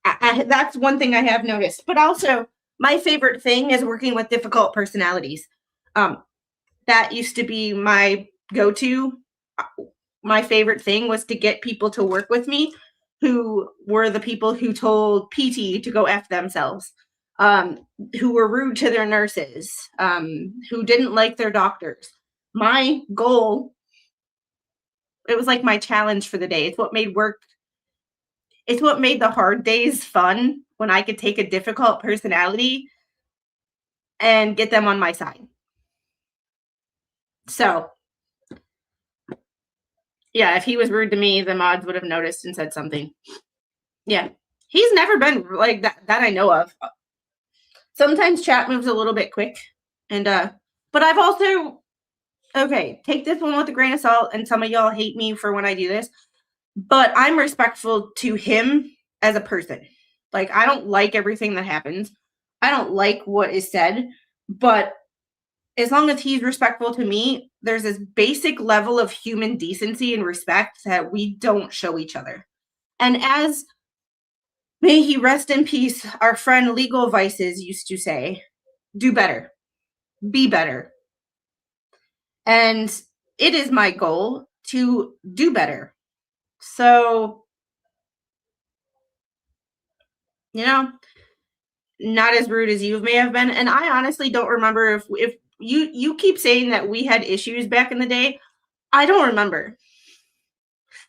Speaker 2: That's one thing I have noticed. But also, my favorite thing is working with difficult personalities. That used to be my go-to. My favorite thing was to get people to work with me who were the people who told PT to go F themselves, who were rude to their nurses, who didn't like their doctors. My goal, it was like my challenge for the day. It's what made the hard days fun, when I could take a difficult personality and get them on my side. So, yeah, if he was rude to me, the mods would have noticed and said something. Yeah, he's never been like that I know of. Sometimes chat moves a little bit quick, and but I've also, okay, take this one with a grain of salt, and some of y'all hate me for when I do this, but I'm respectful to him as a person. Like, I don't like everything that happens. I don't like what is said, but as long as he's respectful to me, there's this basic level of human decency and respect that we don't show each other. And as, may he rest in peace, our friend Legal Vices used to say, do better, be better. And it is my goal to do better. So, you know, not as rude as you may have been. And I honestly don't remember if you keep saying that we had issues back in the day. I don't remember.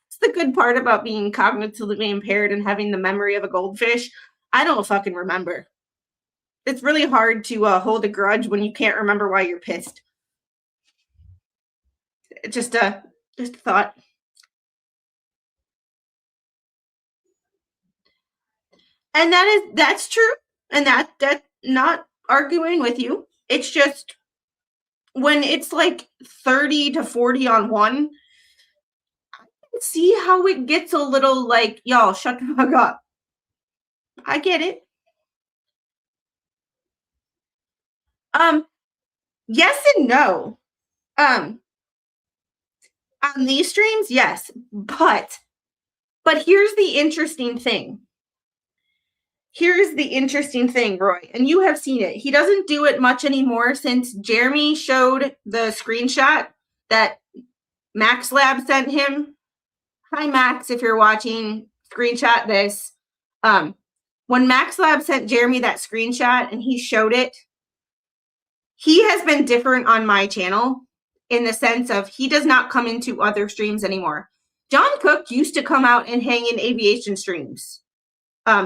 Speaker 2: It's the good part about being cognitively impaired and having the memory of a goldfish. I don't fucking remember. It's really hard to hold a grudge when you can't remember why you're pissed. Just a thought. And that's true. And that's not arguing with you. It's just when it's like 30 to 40 on one, I can see how it gets a little like, y'all, shut the fuck up. I get it. Yes and no. On these streams, yes. But here's the interesting thing. Here's the interesting thing, Roy, and you have seen it. He doesn't do it much anymore since Jeremy showed the screenshot that Max Lab sent him. Hi, Max, if you're watching, screenshot this. When Max Lab sent Jeremy that screenshot and he showed it, he has been different on my channel in the sense of he does not come into other streams anymore. John Cook used to come out and hang in aviation streams.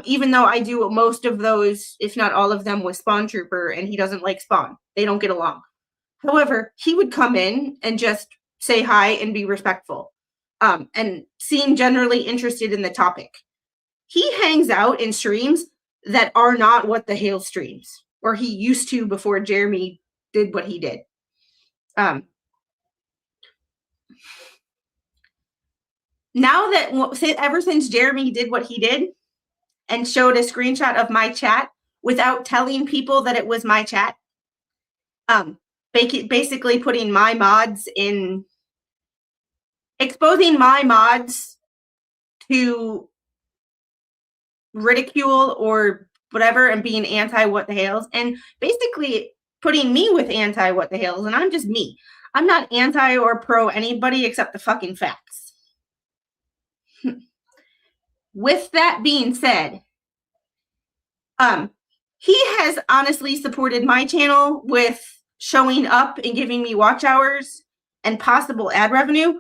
Speaker 2: Even though I do most of those, if not all of them, with Spawn Trooper, and he doesn't like Spawn. They don't get along. However, he would come in and just say hi and be respectful, and seem generally interested in the topic. He hangs out in streams that are not What the Hale streams, or he used to before Jeremy did what he did. Now that, ever since Jeremy did what he did, and showed a screenshot of my chat without telling people that it was my chat, basically putting my mods in, exposing my mods to ridicule or whatever, and being anti What the Hales, and basically putting me with anti What the Hales, and I'm just me. I'm not anti or pro anybody except the fucking facts. With that being said, he has honestly supported my channel with showing up and giving me watch hours and possible ad revenue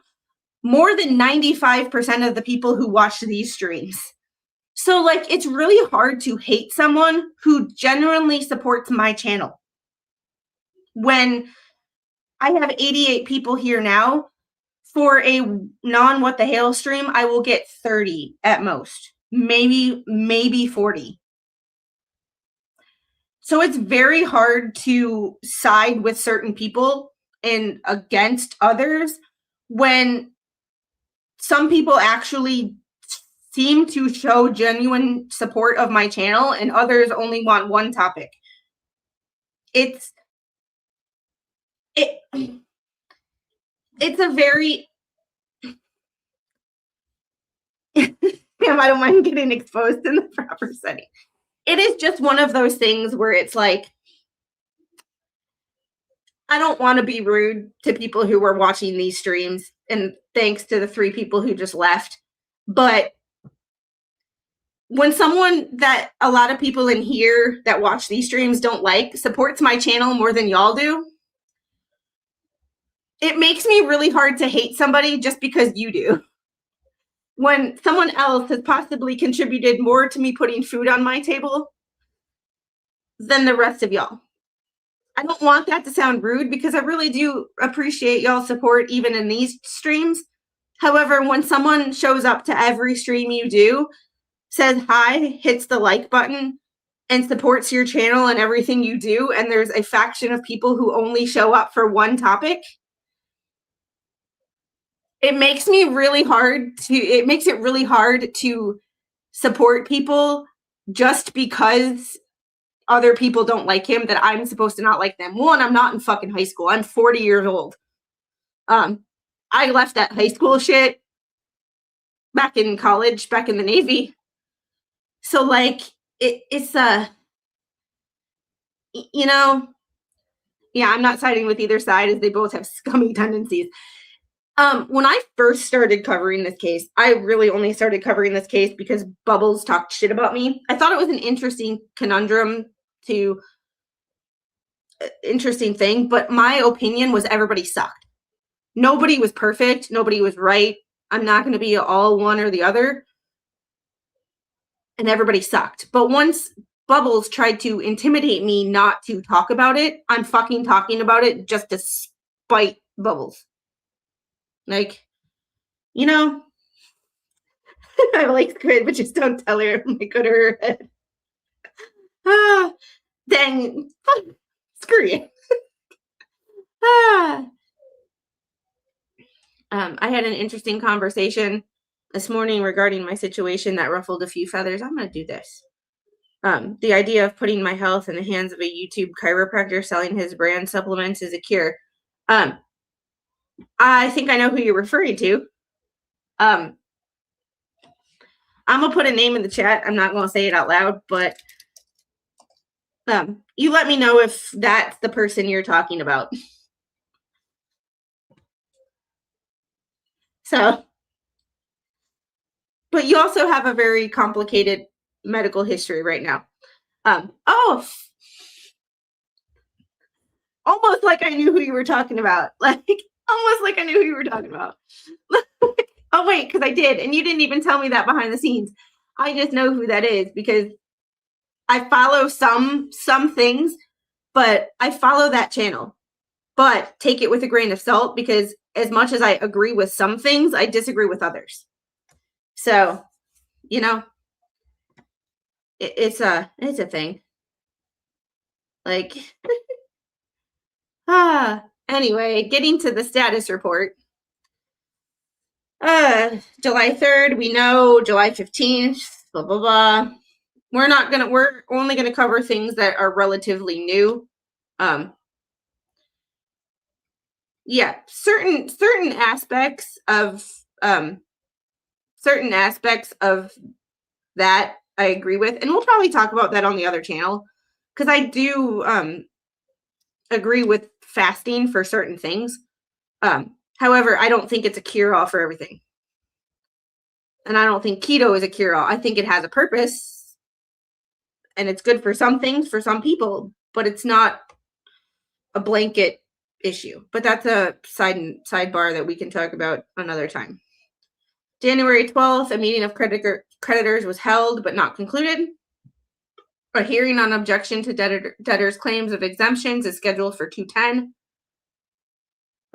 Speaker 2: more than 95% of the people who watch these streams. So, like, it's really hard to hate someone who genuinely supports my channel. When I have 88 people here now, for a non-What the Hale stream, I will get 30 at most, maybe 40. So it's very hard to side with certain people and against others when some people actually seem to show genuine support of my channel and others only want one topic. It's a very damn, I don't mind getting exposed in the proper setting. It is just one of those things where it's like, I don't want to be rude to people who were watching these streams, and thanks to the 3 people who just left, but when someone that a lot of people in here that watch these streams don't like supports my channel more than y'all do, it makes me really hard to hate somebody just because you do. When someone else has possibly contributed more to me putting food on my table than the rest of y'all. I don't want that to sound rude because I really do appreciate y'all's support even in these streams. However, when someone shows up to every stream you do, says hi, hits the like button, and supports your channel and everything you do, and there's a faction of people who only show up for one topic, it makes it really hard to support people just because other people don't like him, that I'm supposed to not like them. One, I'm not in fucking high school. I'm 40 years old. I left that high school shit back in college, back in the Navy. So like it's you know, yeah, I'm not siding with either side as they both have scummy tendencies. When I first started covering this case, I really only started covering this case because Bubbles talked shit about me. I thought it was an interesting conundrum interesting thing, but my opinion was everybody sucked. Nobody was perfect. Nobody was right. I'm not going to be all one or the other. And everybody sucked. But once Bubbles tried to intimidate me not to talk about it, I'm fucking talking about it just to spite Bubbles. Like, you know, I like Squid, but just don't tell her my good or her head. Dang, screw you. I had an interesting conversation this morning regarding my situation that ruffled a few feathers. I'm going to do this. The idea of putting my health in the hands of a YouTube chiropractor selling his brand supplements is a cure. I think I know who you're referring to. I'm going to put a name in the chat. I'm not going to say it out loud, but you let me know if that's the person you're talking about. So, but you also have a very complicated medical history right now. Almost like I knew who you were talking about. Like, almost like I knew who you were talking about. Oh, wait, because I did. And you didn't even tell me that behind the scenes. I just know who that is because I follow some things, but I follow that channel. But take it with a grain of salt because as much as I agree with some things, I disagree with others. So, you know, it's a thing. Like, anyway, getting to the status report. July 3rd, we know, July 15th, blah, blah, blah. We're only gonna cover things that are relatively new. Yeah, certain aspects of that I agree with, and we'll probably talk about that on the other channel because I do agree with fasting for certain things. However, I don't think it's a cure-all for everything. And I don't think keto is a cure-all. I think it has a purpose and it's good for some things for some people, but it's not a blanket issue. But that's a sidebar that we can talk about another time. January 12th, a meeting of creditors was held but not concluded. A hearing on objection to debtors' claims of exemptions is scheduled for 2/10.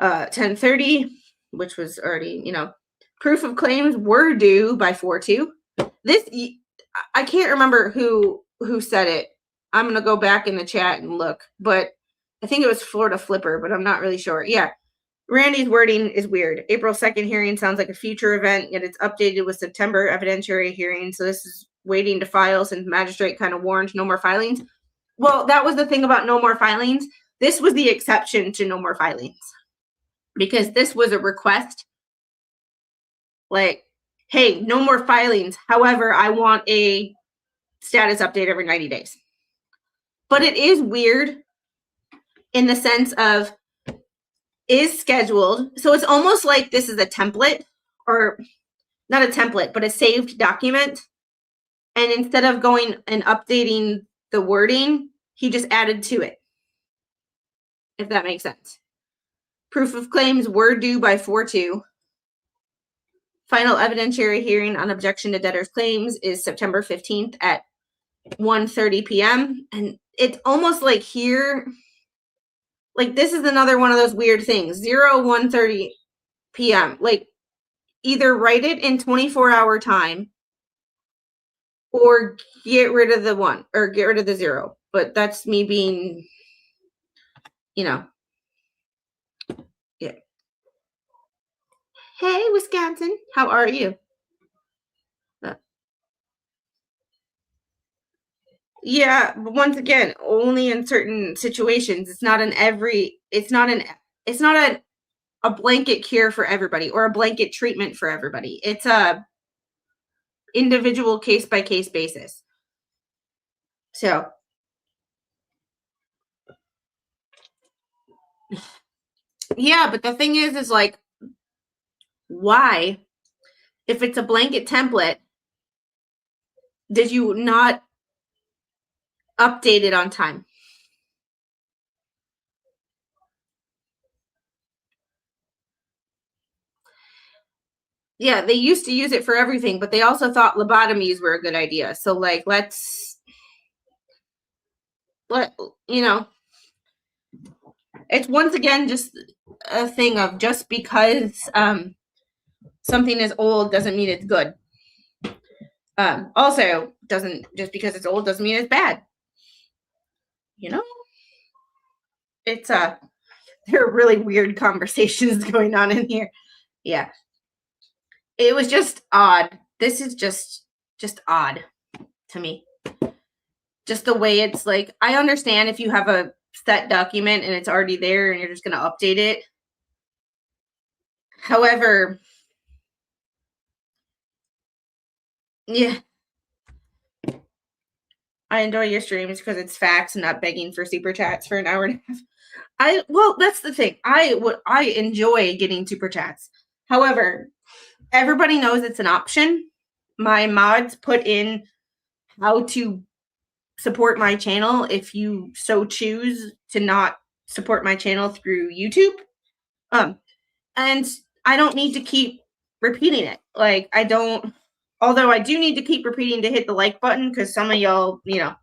Speaker 2: 10:30, which was already, proof of claims were due by 4/2. This, I can't remember who said it. I'm going to go back in the chat and look, but I think it was Florida Flipper, but I'm not really sure. Yeah. Randy's wording is weird. April 2nd hearing sounds like a future event, yet it's updated with September evidentiary hearing. So this is waiting to file since magistrate kind of warned no more filings. Well, that was the thing about no more filings. This was the exception to no more filings because this was a request like, hey, no more filings. However, I want a status update every 90 days. But it is weird in the sense of is scheduled. So it's almost like this is a template, or not a template, but a saved document. And instead of going and updating the wording, he just added to it. If that makes sense. Proof of claims were due by 4/2. Final evidentiary hearing on objection to debtor's claims is September 15th at 1:30 p.m. And it's almost like here, like this is another one of those weird things. 1:30 p.m. Like either write it in 24-hour time or get rid of the 1 or get rid of the 0. But that's me being, yeah. Hey, Wisconsin, how are you? Yeah, but once again, only in certain situations. It's not a blanket cure for everybody or a blanket treatment for everybody. It's a individual case by case basis. So yeah, but the thing is like, why, if it's a blanket template, did you not update it on time? Yeah, they used to use it for everything, but they also thought lobotomies were a good idea. So like, it's once again just a thing of just because something is old doesn't mean it's good. Also, just because it's old doesn't mean it's bad. It's there are really weird conversations going on in here. Yeah. It was just odd. This is just odd to me. Just the way it's like, I understand if you have a set document and it's already there and you're just going to update it. However, yeah. I enjoy your streams because it's facts and not begging for super chats for an hour and a half. Well, that's the thing. I enjoy getting super chats. However, everybody knows it's an option. My mods put in how to support my channel if you so choose to not support my channel through YouTube. And I don't need to keep repeating it. Like although I do need to keep repeating to hit the like button because some of y'all, yeah,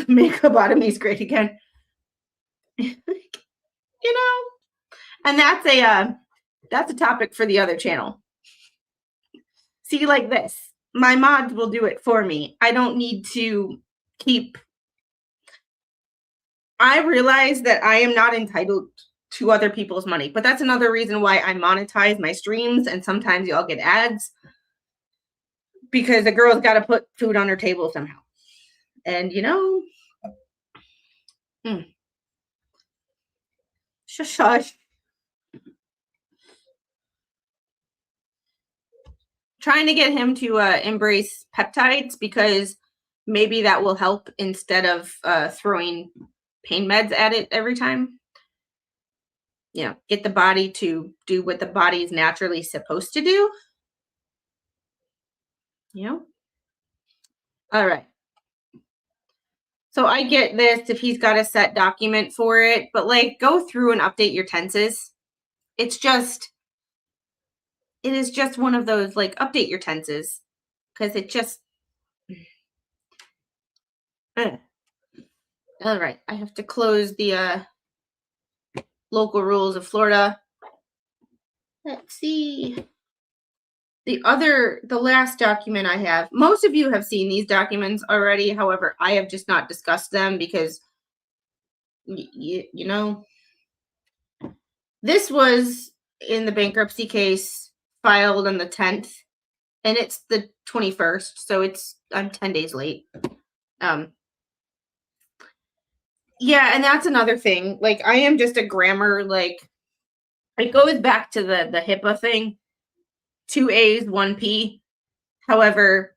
Speaker 2: make lobotomies great again. And that's a topic for the other channel. See, like this, my mods will do it for me. I don't need to keep. I realize that I am not entitled to other people's money, but that's another reason why I monetize my streams, and sometimes y'all get ads because the girl's got to put food on her table somehow. And shush. Trying to get him to embrace peptides because maybe that will help instead of throwing pain meds at it every time. Get the body to do what the body is naturally supposed to do. All right. So I get this if he's got a set document for it, but like go through and update your tenses. It is just one of those, like, update your tenses because it just. All right. I have to close the local rules of Florida. Let's see. The last document I have, most of you have seen these documents already. However, I have just not discussed them because, this was in the bankruptcy case filed on the 10th and it's the 21st. So I'm 10 days late. Yeah. And that's another thing. Like I am just a grammar, like it goes back to the HIPAA thing. 2 A's, 1 P. However,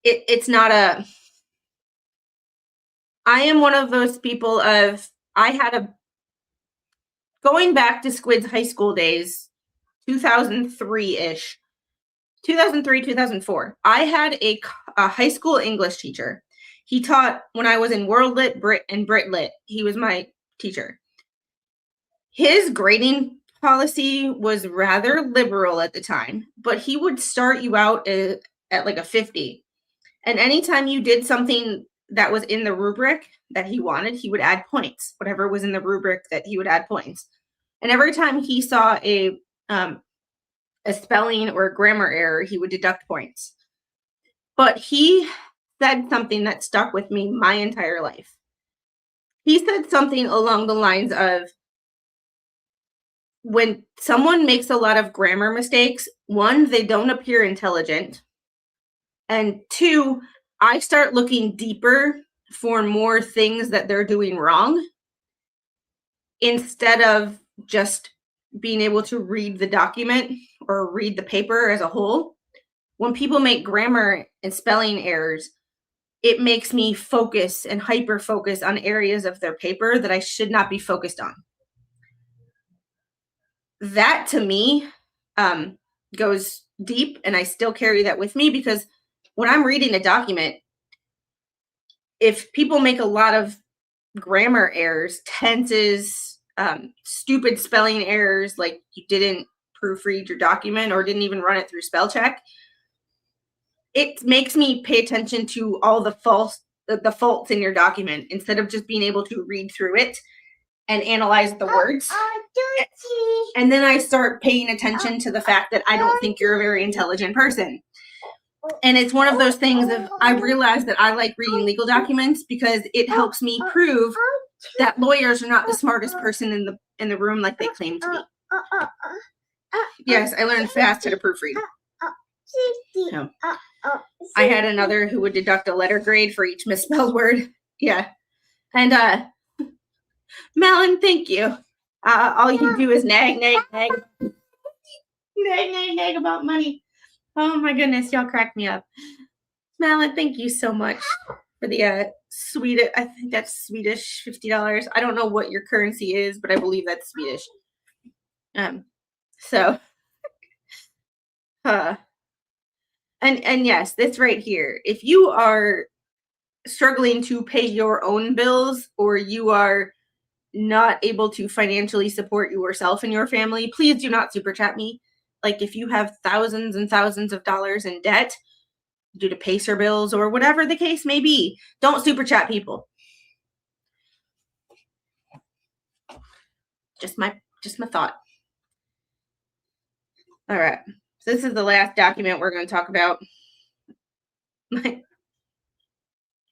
Speaker 2: it's not I am one of those people going back to Squid's high school days, 2003-ish, 2003, 2004. I had a high school English teacher. He taught when I was in World Lit, Brit, and Brit Lit. He was my teacher. His grading policy was rather liberal at the time, but he would start you out at like a 50. And anytime you did something that was in the rubric that he wanted, he would add points. Whatever was in the rubric that he would add points. And every time he saw a spelling or a grammar error, he would deduct points. But he said something that stuck with me my entire life. He said something along the lines of, when someone makes a lot of grammar mistakes, one, they don't appear intelligent. And two, I start looking deeper for more things that they're doing wrong instead of just being able to read the document or read the paper as a whole. When people make grammar and spelling errors, it makes me focus and hyper focus on areas of their paper that I should not be focused on. That to me goes deep, and I still carry that with me, because when I'm reading a document, if people make a lot of grammar errors, tenses, stupid spelling errors, like you didn't proofread your document or didn't even run it through spell check, it makes me pay attention to all the faults in your document instead of just being able to read through it and analyze the words. And then I start paying attention to the fact that I don't think you're a very intelligent person. And it's one of those things of, I realize that I like reading legal documents because it helps me prove that lawyers are not the smartest person in the room like they claim to be. Yes, I learned fast how to proofread. So, I had another who would deduct a letter grade for each misspelled word. Yeah. And Melon, thank you. All you do is nag about money. Oh my goodness, y'all crack me up. Melon, thank you so much for the Swedish, I think that's Swedish, $50. I don't know what your currency is, but I believe that's Swedish. So and yes, this right here, if you are struggling to pay your own bills, or you are not able to financially support yourself and your family, please do not super chat me. Like, if you have thousands and thousands of dollars in debt due to Pacer bills or whatever the case may be, don't super chat people. Just my thought. All right. So this is the last document we're going to talk about.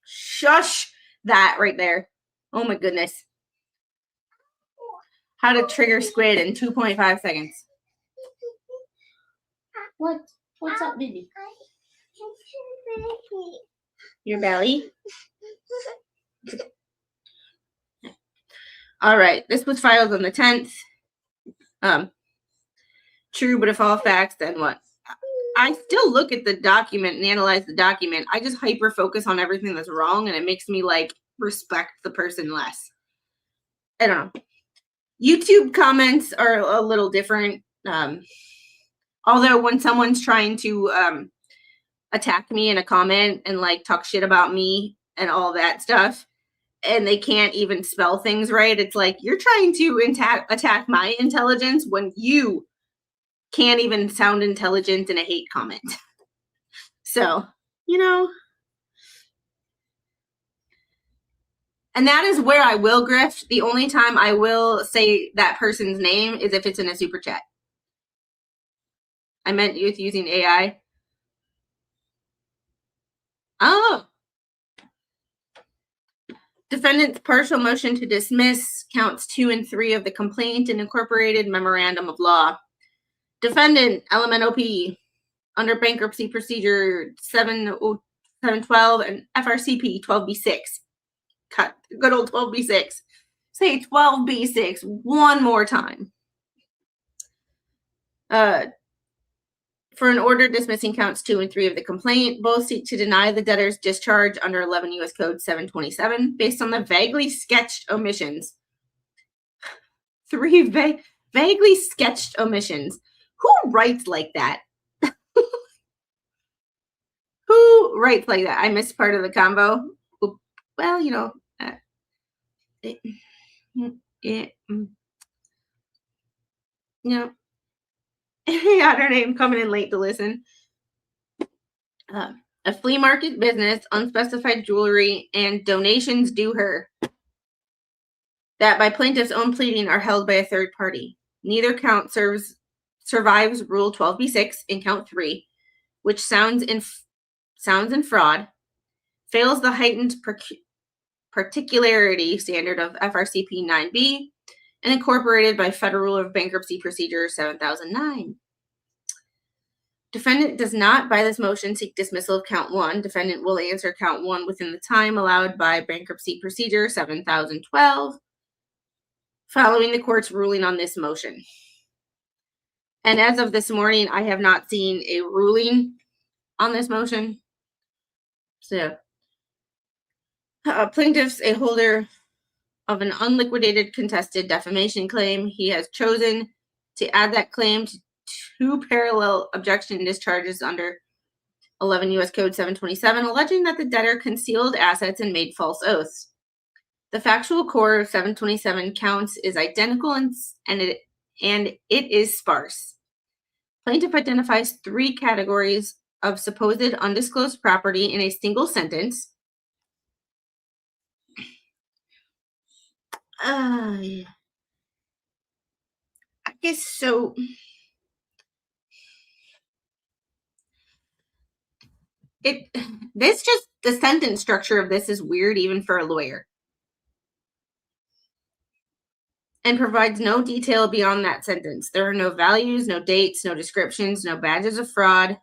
Speaker 2: Shush that right there. Oh my goodness. How to trigger squid in 2.5 seconds.
Speaker 4: What? What's up, baby?
Speaker 2: Your belly? All right. This was filed on the 10th. True, but if all facts, then what? I still look at the document and analyze the document. I just hyper focus on everything that's wrong, and it makes me like respect the person less. I don't know. YouTube comments are a little different. Although when someone's trying to attack me in a comment and like talk shit about me and all that stuff, and they can't even spell things right, it's like, you're trying to attack my intelligence when you can't even sound intelligent in a hate comment. So, you know. And that is where I will grift. The only time I will say that person's name is if it's in a super chat. I meant with using AI. Oh. Defendant's partial motion to dismiss counts 2 and 3 of the complaint and incorporated memorandum of law. Defendant, LMNOP, under bankruptcy procedure 712 and FRCP 12B6. Cut. Good old 12B6. Say 12B6 one more time. For an order dismissing counts 2 and 3 of the complaint, both seek to deny the debtor's discharge under 11 U.S. Code 727 based on the vaguely sketched omissions. 3 vaguely sketched omissions. Who writes like that? Who writes like that? I missed part of the combo. Well, you know, it, yeah. Got her name coming in late to listen. A flea market business, unspecified jewelry, and donations due her that by plaintiff's own pleading are held by a third party. Neither count survives Rule 12b-6 in count 3, which sounds in fraud, fails the heightened particularity standard of FRCP 9b, and incorporated by Federal Rule of Bankruptcy Procedure 7009. Defendant does not, by this motion, seek dismissal of count 1. Defendant will answer count 1 within the time allowed by Bankruptcy Procedure 7012, following the court's ruling on this motion. And as of this morning, I have not seen a ruling on this motion. So, plaintiff's a holder of an unliquidated contested defamation claim. He has chosen to add that claim to 2 parallel objection discharges under 11 U.S. Code 727, alleging that the debtor concealed assets and made false oaths. The factual core of 727 counts is identical and it is sparse. Plaintiff identifies 3 categories of supposed undisclosed property in a single sentence. I guess so. The sentence structure of this is weird even for a lawyer. And provides no detail beyond that sentence. There are no values, no dates, no descriptions, no badges of fraud,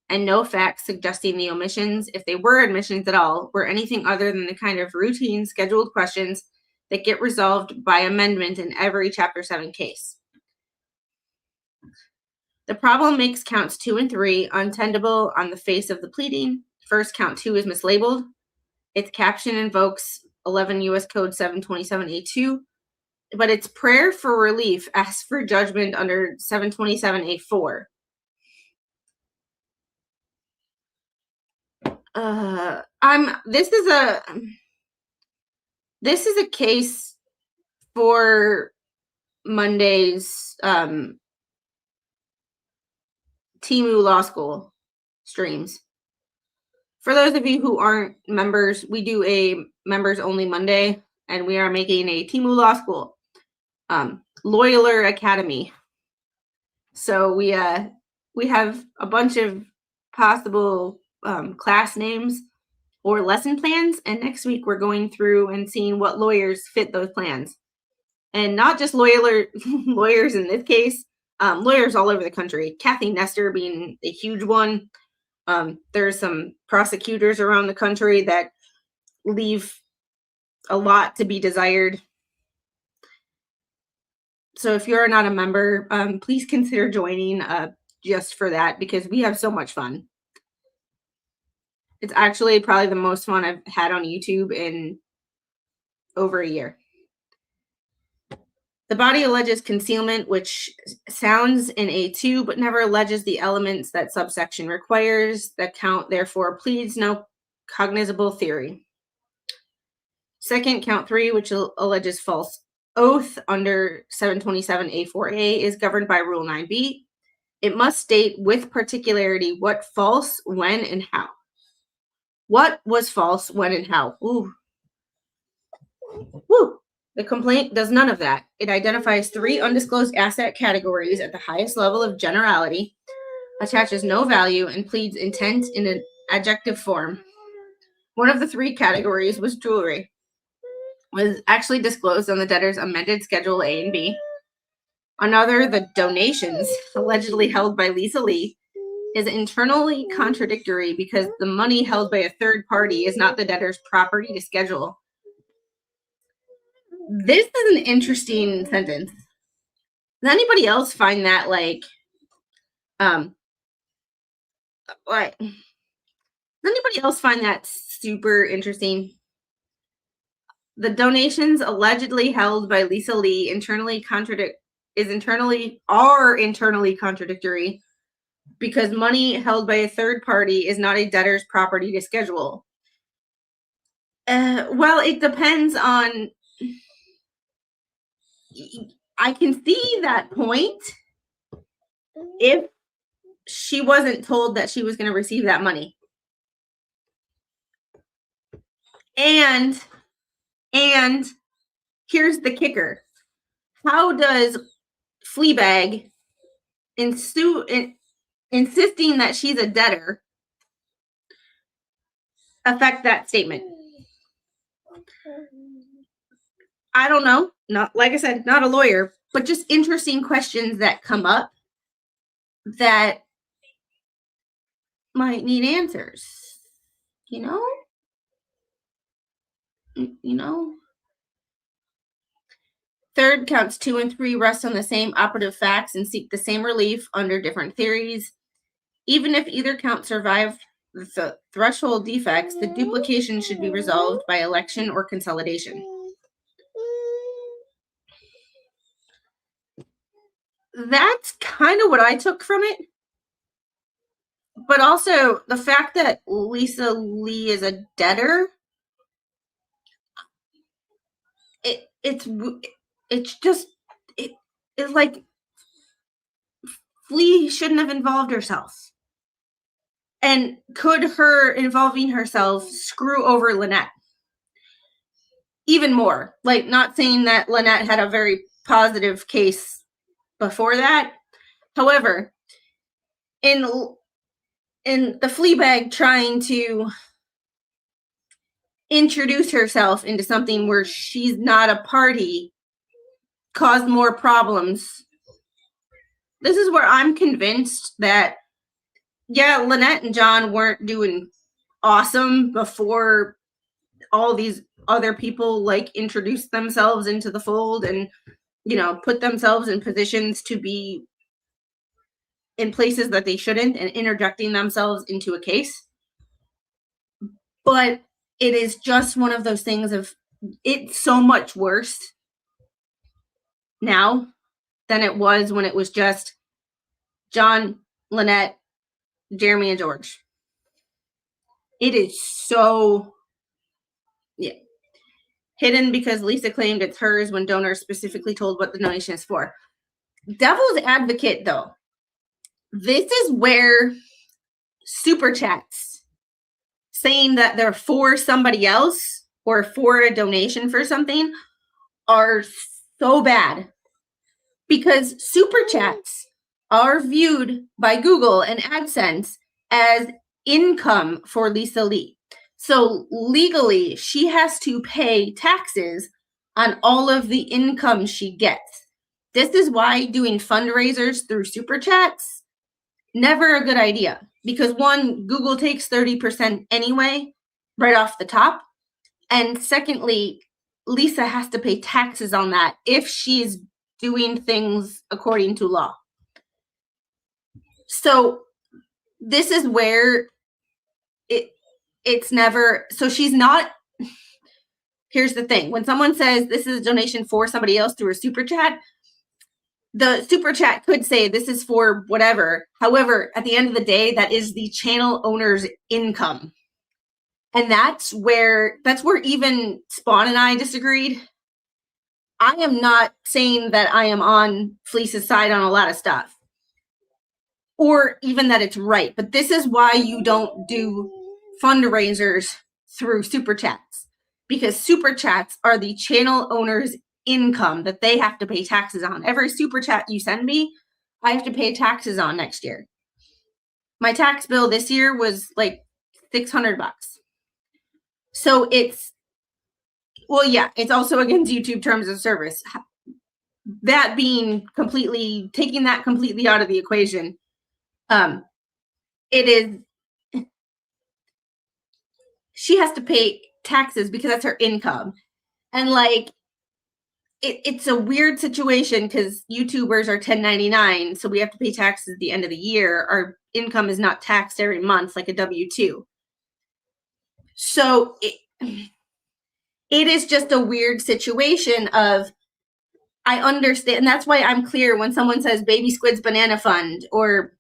Speaker 2: and no facts suggesting the omissions, if they were admissions at all, were anything other than the kind of routine scheduled questions that get resolved by amendment in every Chapter 7 case. The problem makes counts 2 and 3 untenable on the face of the pleading. First, count 2 is mislabeled. Its caption invokes 11 U.S. Code 727A2, but its prayer for relief asks for judgment under 727A4. This is a case for Monday's Timu Law School streams. For those of you who aren't members, we do a members only Monday, and we are making a Timu Law School Loyaler Academy. So we have a bunch of possible class names or lesson plans, and next week we're going through and seeing what lawyers fit those plans. And not just lawyers in this case, lawyers all over the country. Kathy Nestor being a huge one. There's some prosecutors around the country that leave a lot to be desired. So if you're not a member, please consider joining just for that, because we have so much fun. It's actually probably the most fun I've had on YouTube in over a year. The body alleges concealment, which sounds in A2, but never alleges the elements that subsection requires. The count, therefore, pleads no cognizable theory. Second, count 3, which alleges false oath under 727A4A, is governed by Rule 9b. It must state with particularity what false, when, and how. What was false, when, and how? Ooh. Woo. The complaint does none of that. It identifies 3 undisclosed asset categories at the highest level of generality, attaches no value, and pleads intent in an adjective form. One of the 3 categories was jewelry. Was actually disclosed on the debtor's amended Schedule A and B. Another, the donations, allegedly held by Lisa Lee, is internally contradictory because the money held by a third party is not the debtor's property to schedule. This is an interesting sentence. Does anybody else find that what? Does anybody else find that super interesting? The donations allegedly held by Lisa Lee are internally contradictory because money held by a third party is not a debtor's property to schedule. Well, it depends on. I can see that point if she wasn't told that she was going to receive that money. And here's the kicker. How does Fleabag insisting that she's a debtor affect that statement? I don't know. Not, like I said, not a lawyer, but just interesting questions that come up that might need answers. You know? Third, counts 2 and 3 rest on the same operative facts and seek the same relief under different theories. Even if either count survived the threshold defects, the duplication should be resolved by election or consolidation. That's kind of what I took from it. But also the fact that Lisa Lee is a debtor, it's like Flea shouldn't have involved herself. And could her involving herself screw over Lynette? Even more. Like, not saying that Lynette had a very positive case before that. However, in the Fleabag trying to introduce herself into something where she's not a party caused more problems. This is where I'm convinced that, yeah, Lynette and John weren't doing awesome before all these other people like introduced themselves into the fold and, put themselves in positions to be in places that they shouldn't and interjecting themselves into a case. But it is just one of those things of, it's so much worse now than it was when it was just John, Lynette, Jeremy, and George. It is so hidden because Lisa claimed it's hers when donors specifically told what the donation is for. Devil's advocate, though. This is where super chats saying that they're for somebody else or for a donation for something are so bad, because super chats are viewed by Google and AdSense as income for Lisa Lee. So legally, she has to pay taxes on all of the income she gets. This is why doing fundraisers through super chats, never a good idea. Because one, Google takes 30% anyway, right off the top. And secondly, Lisa has to pay taxes on that if she's doing things according to law. So this is where it's never, so she's not, here's the thing. When someone says this is a donation for somebody else through a super chat, the super chat could say this is for whatever. However, at the end of the day, that is the channel owner's income. And that's where even Spawn and I disagreed. I am not saying that I am on Fleece's side on a lot of stuff, or even that it's right. But this is why you don't do fundraisers through super chats, because super chats are the channel owner's income that they have to pay taxes on. Every super chat you send me, I have to pay taxes on next year. My tax bill this year was like $600. So it's also against YouTube terms of service. That being taking that completely out of the equation, she has to pay taxes because that's her income. And like, it's a weird situation because YouTubers are 1099, so we have to pay taxes at the end of the year. Our income is not taxed every month like a W-2. So it is just a weird situation of, I understand. And that's why I'm clear when someone says baby squid's banana fund or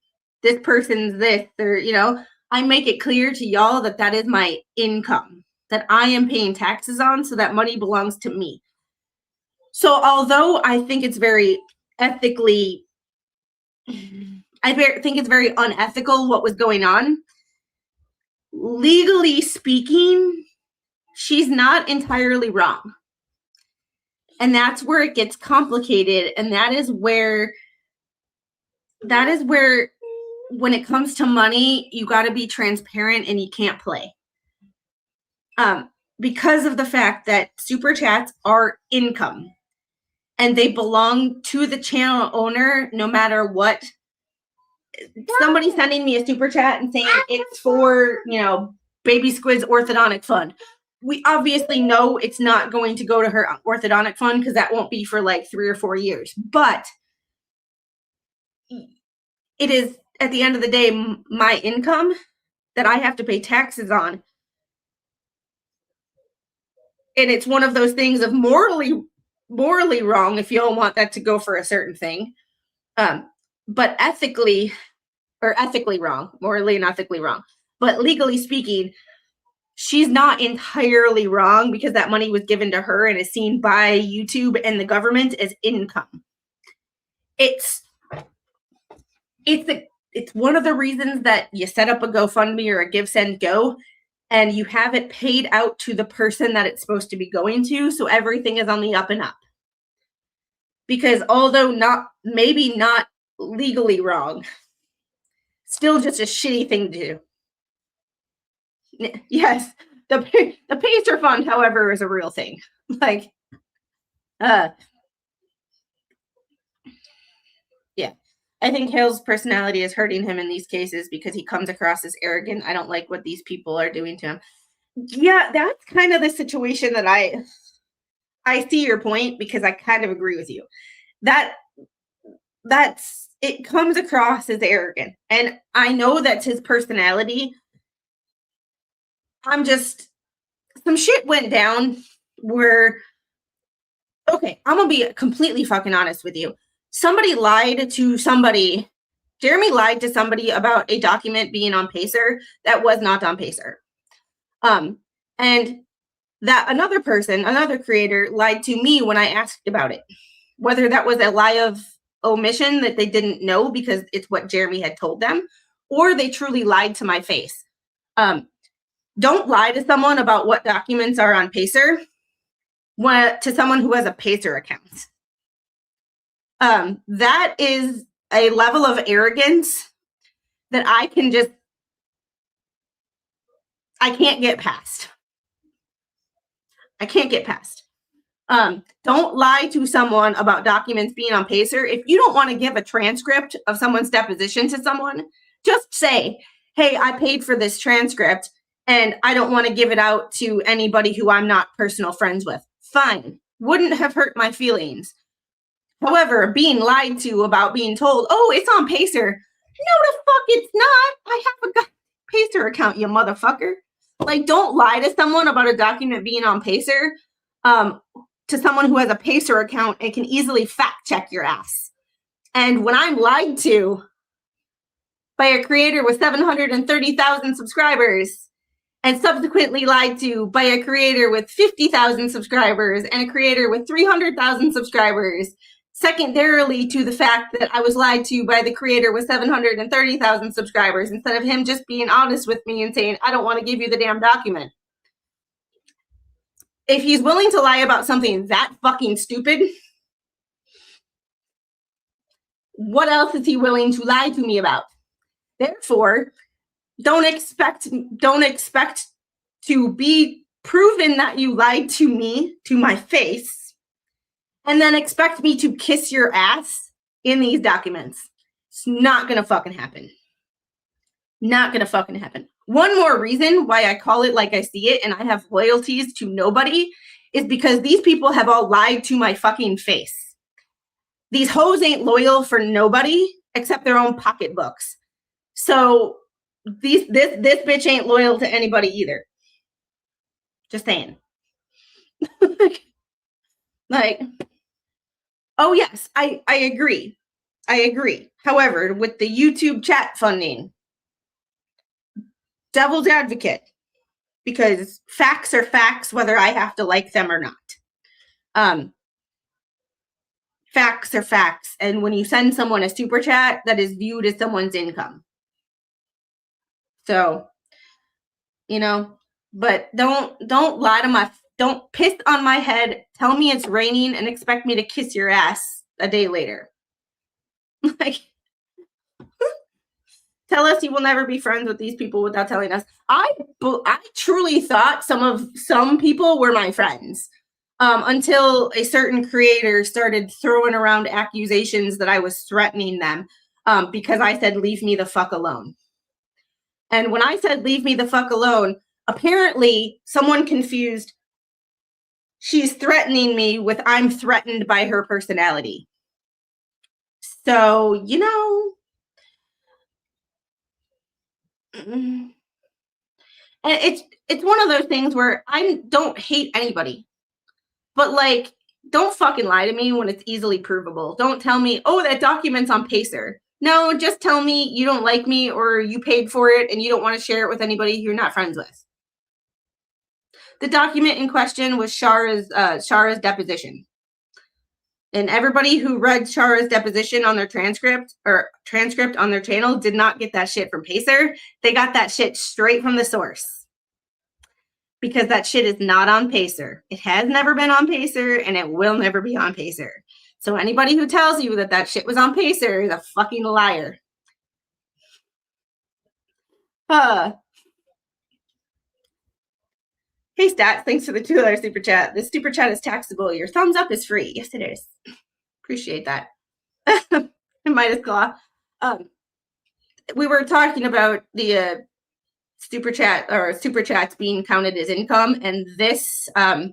Speaker 2: this person's this, or, you know, I make it clear to y'all that that is my income that I am paying taxes on, so that money belongs to me. So although I think it's very ethically, think it's very unethical what was going on, legally speaking, she's not entirely wrong. And that's where it gets complicated. And that is where when it comes to money, you got to be transparent and you can't play. Because of the fact that super chats are income and they belong to the channel owner, no matter what. Somebody sending me a super chat and saying it's for, you know, Baby Squid's orthodontic fund. We obviously know it's not going to go to her orthodontic fund because that won't be for like 3 or 4 years. But it is, at the end of the day, my income that I have to pay taxes on. And it's one of those things of morally wrong if you don't want that to go for a certain thing. But ethically wrong, morally and ethically wrong. But legally speaking, she's not entirely wrong because that money was given to her and is seen by YouTube and the government as income. It's one of the reasons that you set up a GoFundMe or a Give, Send, Go, and you have it paid out to the person that it's supposed to be going to, so everything is on the up and up. Because although maybe not legally wrong, still just a shitty thing to do. Yes, the Pacer Fund, however, is a real thing. Like, yeah. I think Hale's personality is hurting him in these cases because he comes across as arrogant. I don't like what these people are doing to him. Yeah, that's kind of the situation that I see your point, because I kind of agree with you. It comes across as arrogant. And I know that's his personality. Some shit went down where, okay, I'm going to be completely fucking honest with you. Somebody lied to somebody. Jeremy lied to somebody about a document being on Pacer that was not on Pacer. And that another creator lied to me when I asked about it. Whether that was a lie of omission that they didn't know because it's what Jeremy had told them, or they truly lied to my face. Don't lie to someone about what documents are on Pacer to someone who has a Pacer account. That is a level of arrogance that I can't get past. I can't get past. Don't lie to someone about documents being on Pacer. If you don't want to give a transcript of someone's deposition to someone, just say, hey, I paid for this transcript and I don't want to give it out to anybody who I'm not personal friends with. Fine. Wouldn't have hurt my feelings. However, being lied to about being told, oh, it's on Pacer. No, the fuck it's not. I have a Pacer account, you motherfucker. Like, don't lie to someone about a document being on Pacer. To someone who has a Pacer account and can easily fact check your ass. And when I'm lied to by a creator with 730,000 subscribers and subsequently lied to by a creator with 50,000 subscribers and a creator with 300,000 subscribers, secondarily to the fact that I was lied to by the creator with 730,000 subscribers, instead of him just being honest with me and saying, I don't want to give you the damn document. If he's willing to lie about something that fucking stupid, what else is he willing to lie to me about? Therefore, don't expect to be proven that you lied to me, to my face, and then expect me to kiss your ass in these documents. It's not gonna fucking happen. Not gonna fucking happen. One more reason why I call it like I see it and I have loyalties to nobody is because these people have all lied to my fucking face. These hoes ain't loyal for nobody except their own pocketbooks. So this bitch ain't loyal to anybody either. Just saying. Like, oh yes, I agree. I agree. However, with the YouTube chat funding, devil's advocate, because facts are facts whether I have to like them or not. Facts are facts, and when you send someone a super chat, that is viewed as someone's income. So, you know, but don't lie to my, don't piss on my head, tell me it's raining, and expect me to kiss your ass a day later. Like, tell us you will never be friends with these people without telling us. I truly thought some people were my friends. Until a certain creator started throwing around accusations that I was threatening them because I said, leave me the fuck alone. And when I said, leave me the fuck alone, apparently someone confused she's threatening me with I'm threatened by her personality. So, you know, and it's one of those things where I don't hate anybody. But, like, don't fucking lie to me when it's easily provable. Don't tell me, oh, that document's on Pacer. No, just tell me you don't like me or you paid for it and you don't want to share it with anybody you're not friends with. The document in question was Shara's deposition. And everybody who read Shara's deposition on their transcript on their channel did not get that shit from Pacer. They got that shit straight from the source. Because that shit is not on Pacer. It has never been on Pacer, and it will never be on Pacer. So anybody who tells you that shit was on Pacer is a fucking liar. Hey, Stats, thanks for the $2 super chat. This super chat is taxable. Your thumbs up is free. Yes, it is. Appreciate that. Midas Claw. We were talking about the super chats being counted as income, and this a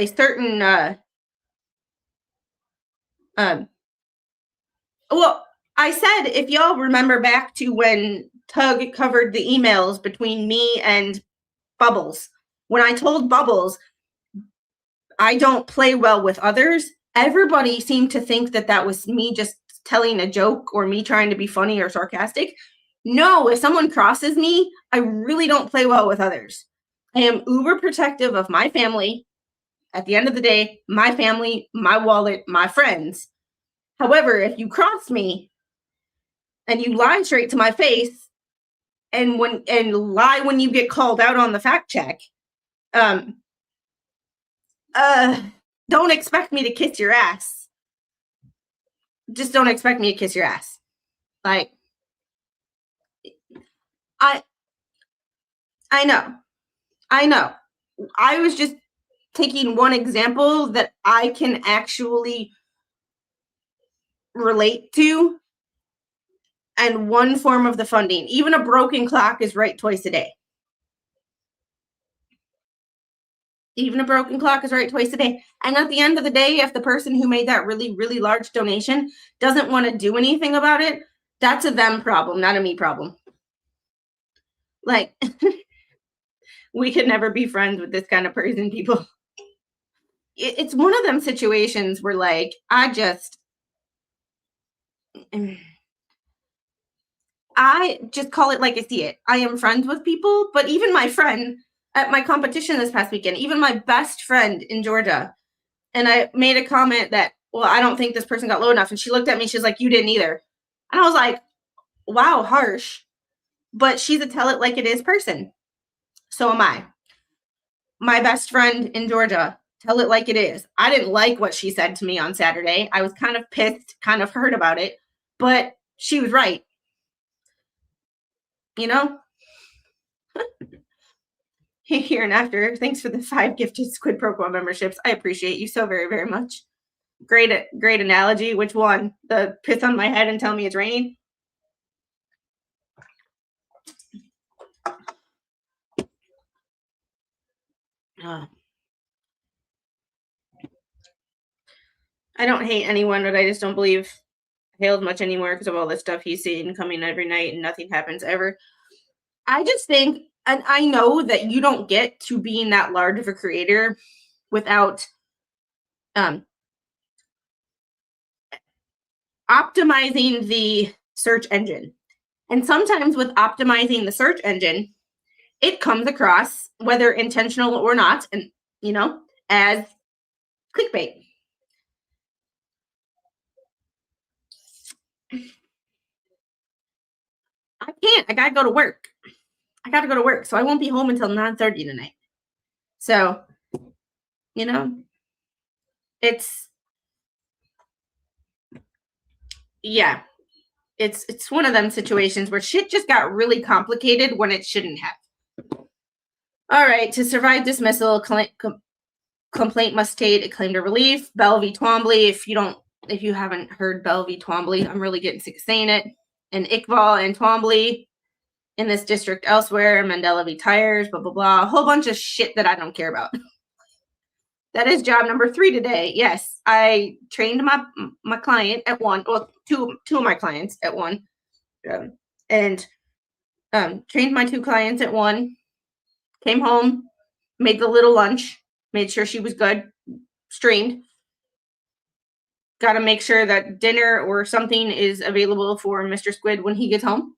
Speaker 2: certain well, I said if y'all remember back to when Tug covered the emails between me and Bubbles, when I told Bubbles I don't play well with others, everybody seemed to think that was me just telling a joke or me trying to be funny or sarcastic. No, if someone crosses me, I really don't play well with others. I am uber protective of my family. At the end of the day, my family, my wallet, my friends. However, if you cross me and you lie straight to my face and lie when you get called out on the fact check, don't expect me to kiss your ass. Just don't expect me to kiss your ass. Like, I know. I was just taking one example that I can actually relate to, and one form of the funding. Even a broken clock is right twice a day. Even a broken clock is right twice a day. And at the end of the day, if the person who made that really, really large donation doesn't want to do anything about it, that's a them problem, not a me problem. Like, we could never be friends with this kind of person, people. It's one of them situations where, like, I just call it like I see it. I am friends with people, but even my friend at my competition this past weekend, even my best friend in Georgia, and I made a comment that, well, I don't think this person got low enough. And she looked at me, she's like, you didn't either. And I was like, wow, harsh. But she's a tell it like it is person. So am I. My best friend in Georgia, tell it like it is. I didn't like what she said to me on Saturday. I was kind of pissed, kind of hurt about it, but she was right. You know? Here and after, thanks for the 5 gifted Squid Pro Quo memberships. I appreciate you so very, very much. Great analogy. Which one? The piss on my head and tell me it's raining? I don't hate anyone, but I just don't believe Hales much anymore because of all the stuff he's seeing coming every night and nothing happens ever. I just think, and I know that you don't get to being that large of a creator without optimizing the search engine. And sometimes with optimizing the search engine, it comes across, whether intentional or not, and as clickbait. I can't. I gotta go to work. So I won't be home until 9:30 tonight. So, it's it's one of them situations where shit just got really complicated when it shouldn't have. All right, to survive dismissal, complaint must state a claim to relief. Bell v. Twombly. If you haven't heard Bell v. Twombly, I'm really getting sick of saying it. And Iqbal and Twombly in this district elsewhere. Mandela v. Tires. Blah blah blah. A whole bunch of shit that I don't care about. That is job number 3 today. Yes, I trained my client at one. Well, two of my clients at one, and trained my 2 clients at one. Came home, made the little lunch, made sure she was good, streamed. Got to make sure that dinner or something is available for Mr. Squid when he gets home.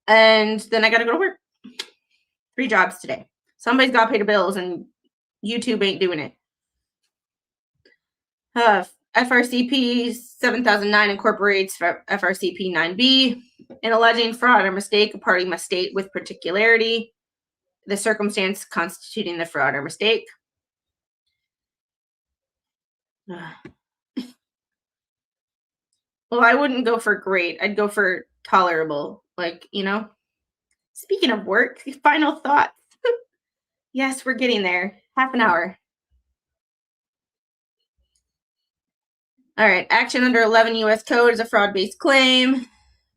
Speaker 2: And then I got to go to work. 3 jobs today. Somebody's got to pay the bills, and YouTube ain't doing it. FRCP 7009 incorporates FRCP 9B. In alleging fraud or mistake, a party must state with particularity the circumstance constituting the fraud or mistake. Well, I wouldn't go for great. I'd go for tolerable. Speaking of work, final thoughts. Yes, we're getting there. Half an hour. All right. Action under 11 U.S. Code is a fraud-based claim.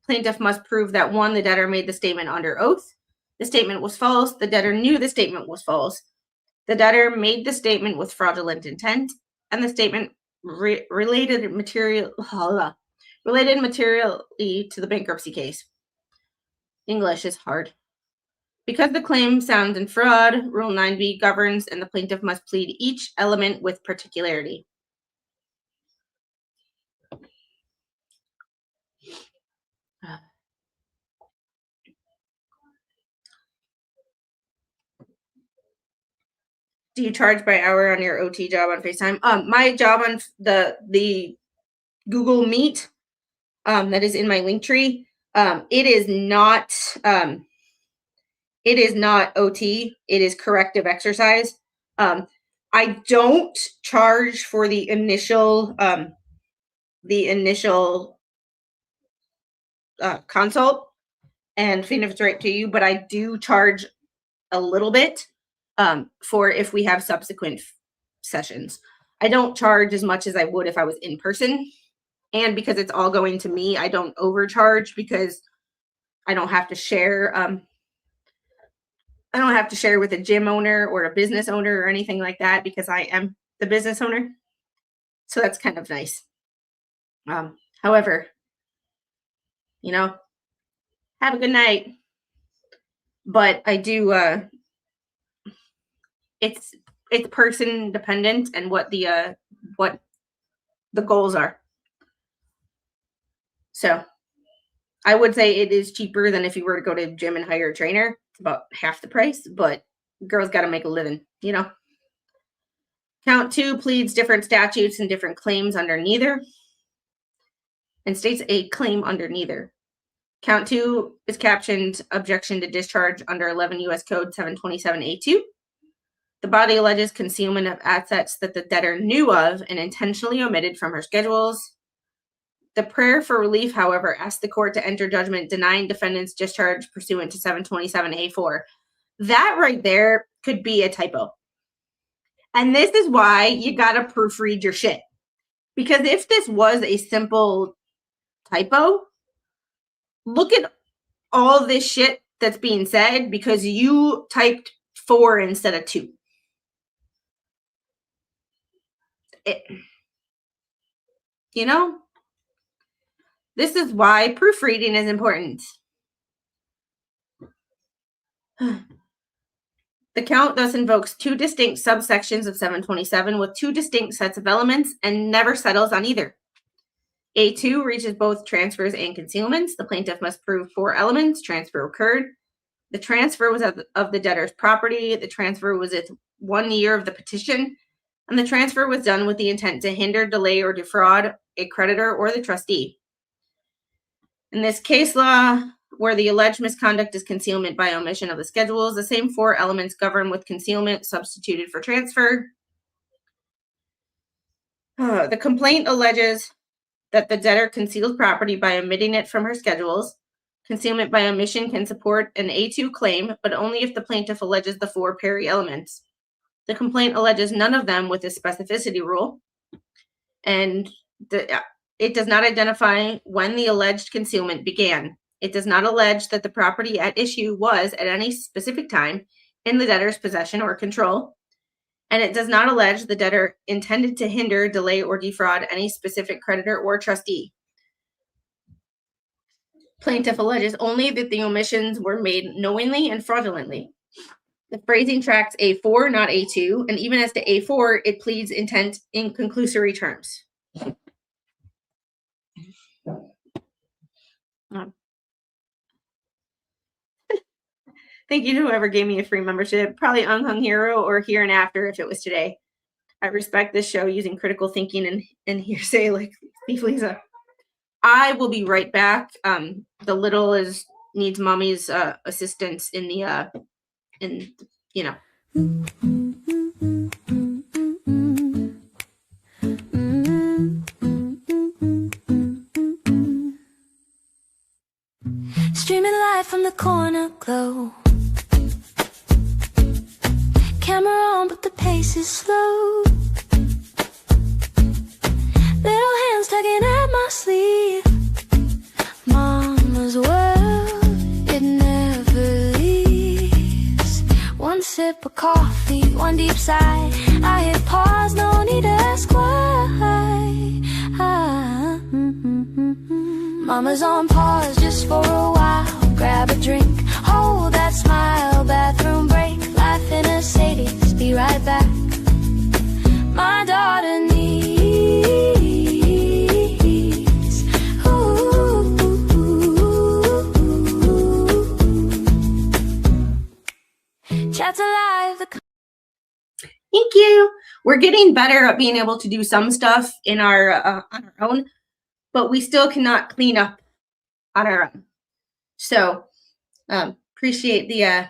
Speaker 2: Plaintiff must prove that 1, the debtor made the statement under oath. The statement was false. The debtor knew the statement was false. The debtor made the statement with fraudulent intent, and the statement related materially to the bankruptcy case. English is hard. Because the claim sounds in fraud, Rule 9b governs, and the plaintiff must plead each element with particularity. Do you charge by hour on your OT job on FaceTime? My job on the Google Meet, that is in my link tree. It is not OT. It is corrective exercise. I don't charge for the initial consult and seeing if it's right to you, but I do charge a little bit for if we have subsequent sessions. I don't charge as much as I would if I was in person. And because it's all going to me, I don't overcharge because I don't have to share. I don't have to share with a gym owner or a business owner or anything like that because I am the business owner. So that's kind of nice. However, have a good night. But I do, it's person dependent and what the goals are. So I would say it is cheaper than if you were to go to a gym and hire a trainer. It's about half the price, but girls got to make a living, Count 2 pleads different statutes and different claims under neither and states a claim under neither. Count 2 is captioned objection to discharge under 11 U.S. Code 727A2. The body alleges concealment of assets that the debtor knew of and intentionally omitted from her schedules. The prayer for relief, however, asked the court to enter judgment denying defendant's discharge pursuant to 727A4. That right there could be a typo. And this is why you got to proofread your shit. Because if this was a simple typo, look at all this shit that's being said because you typed 4 instead of 2. This is why proofreading is important. The count thus invokes 2 distinct subsections of 727 with 2 distinct sets of elements and never settles on either. A2 reaches both transfers and concealments. The plaintiff must prove 4 elements. Transfer occurred. The transfer was of the debtor's property. The transfer was at 1 year of the petition. And the transfer was done with the intent to hinder, delay, or defraud a creditor or the trustee. In this case law, where the alleged misconduct is concealment by omission of the schedules, the same 4 elements govern with concealment substituted for transfer. The complaint alleges that the debtor concealed property by omitting it from her schedules. Concealment by omission can support an A2 claim, but only if the plaintiff alleges the 4 Perry elements. The complaint alleges none of them with the specificity rule, and it does not identify when the alleged concealment began. It does not allege that the property at issue was at any specific time in the debtor's possession or control, and it does not allege the debtor intended to hinder, delay, or defraud any specific creditor or trustee. Plaintiff alleges only that the omissions were made knowingly and fraudulently. The phrasing tracks A4, not A2, and even as to A4, it pleads intent in conclusory terms. Thank you to whoever gave me a free membership, probably Unhung Hero or Here and After if it was today. I respect this show using critical thinking and hearsay like Beef Lisa. I will be right back. The little needs mommy's assistance in the
Speaker 3: Streaming live from the corner glow. Camera on, but the pace is slow. Little hands tugging at my sleeve. Mama's world, it never leaves. One sip of coffee, one deep sigh. I hit pause, no need to ask why. Mama's on pause just for a while. Grab a drink, hold that smile. Bathroom break, life in a Sadie's. Be right back. My daughter needs. Chat's alive.
Speaker 2: Thank you. We're getting better at being able to do some stuff in our on our own, but we still cannot clean up on our own. So appreciate the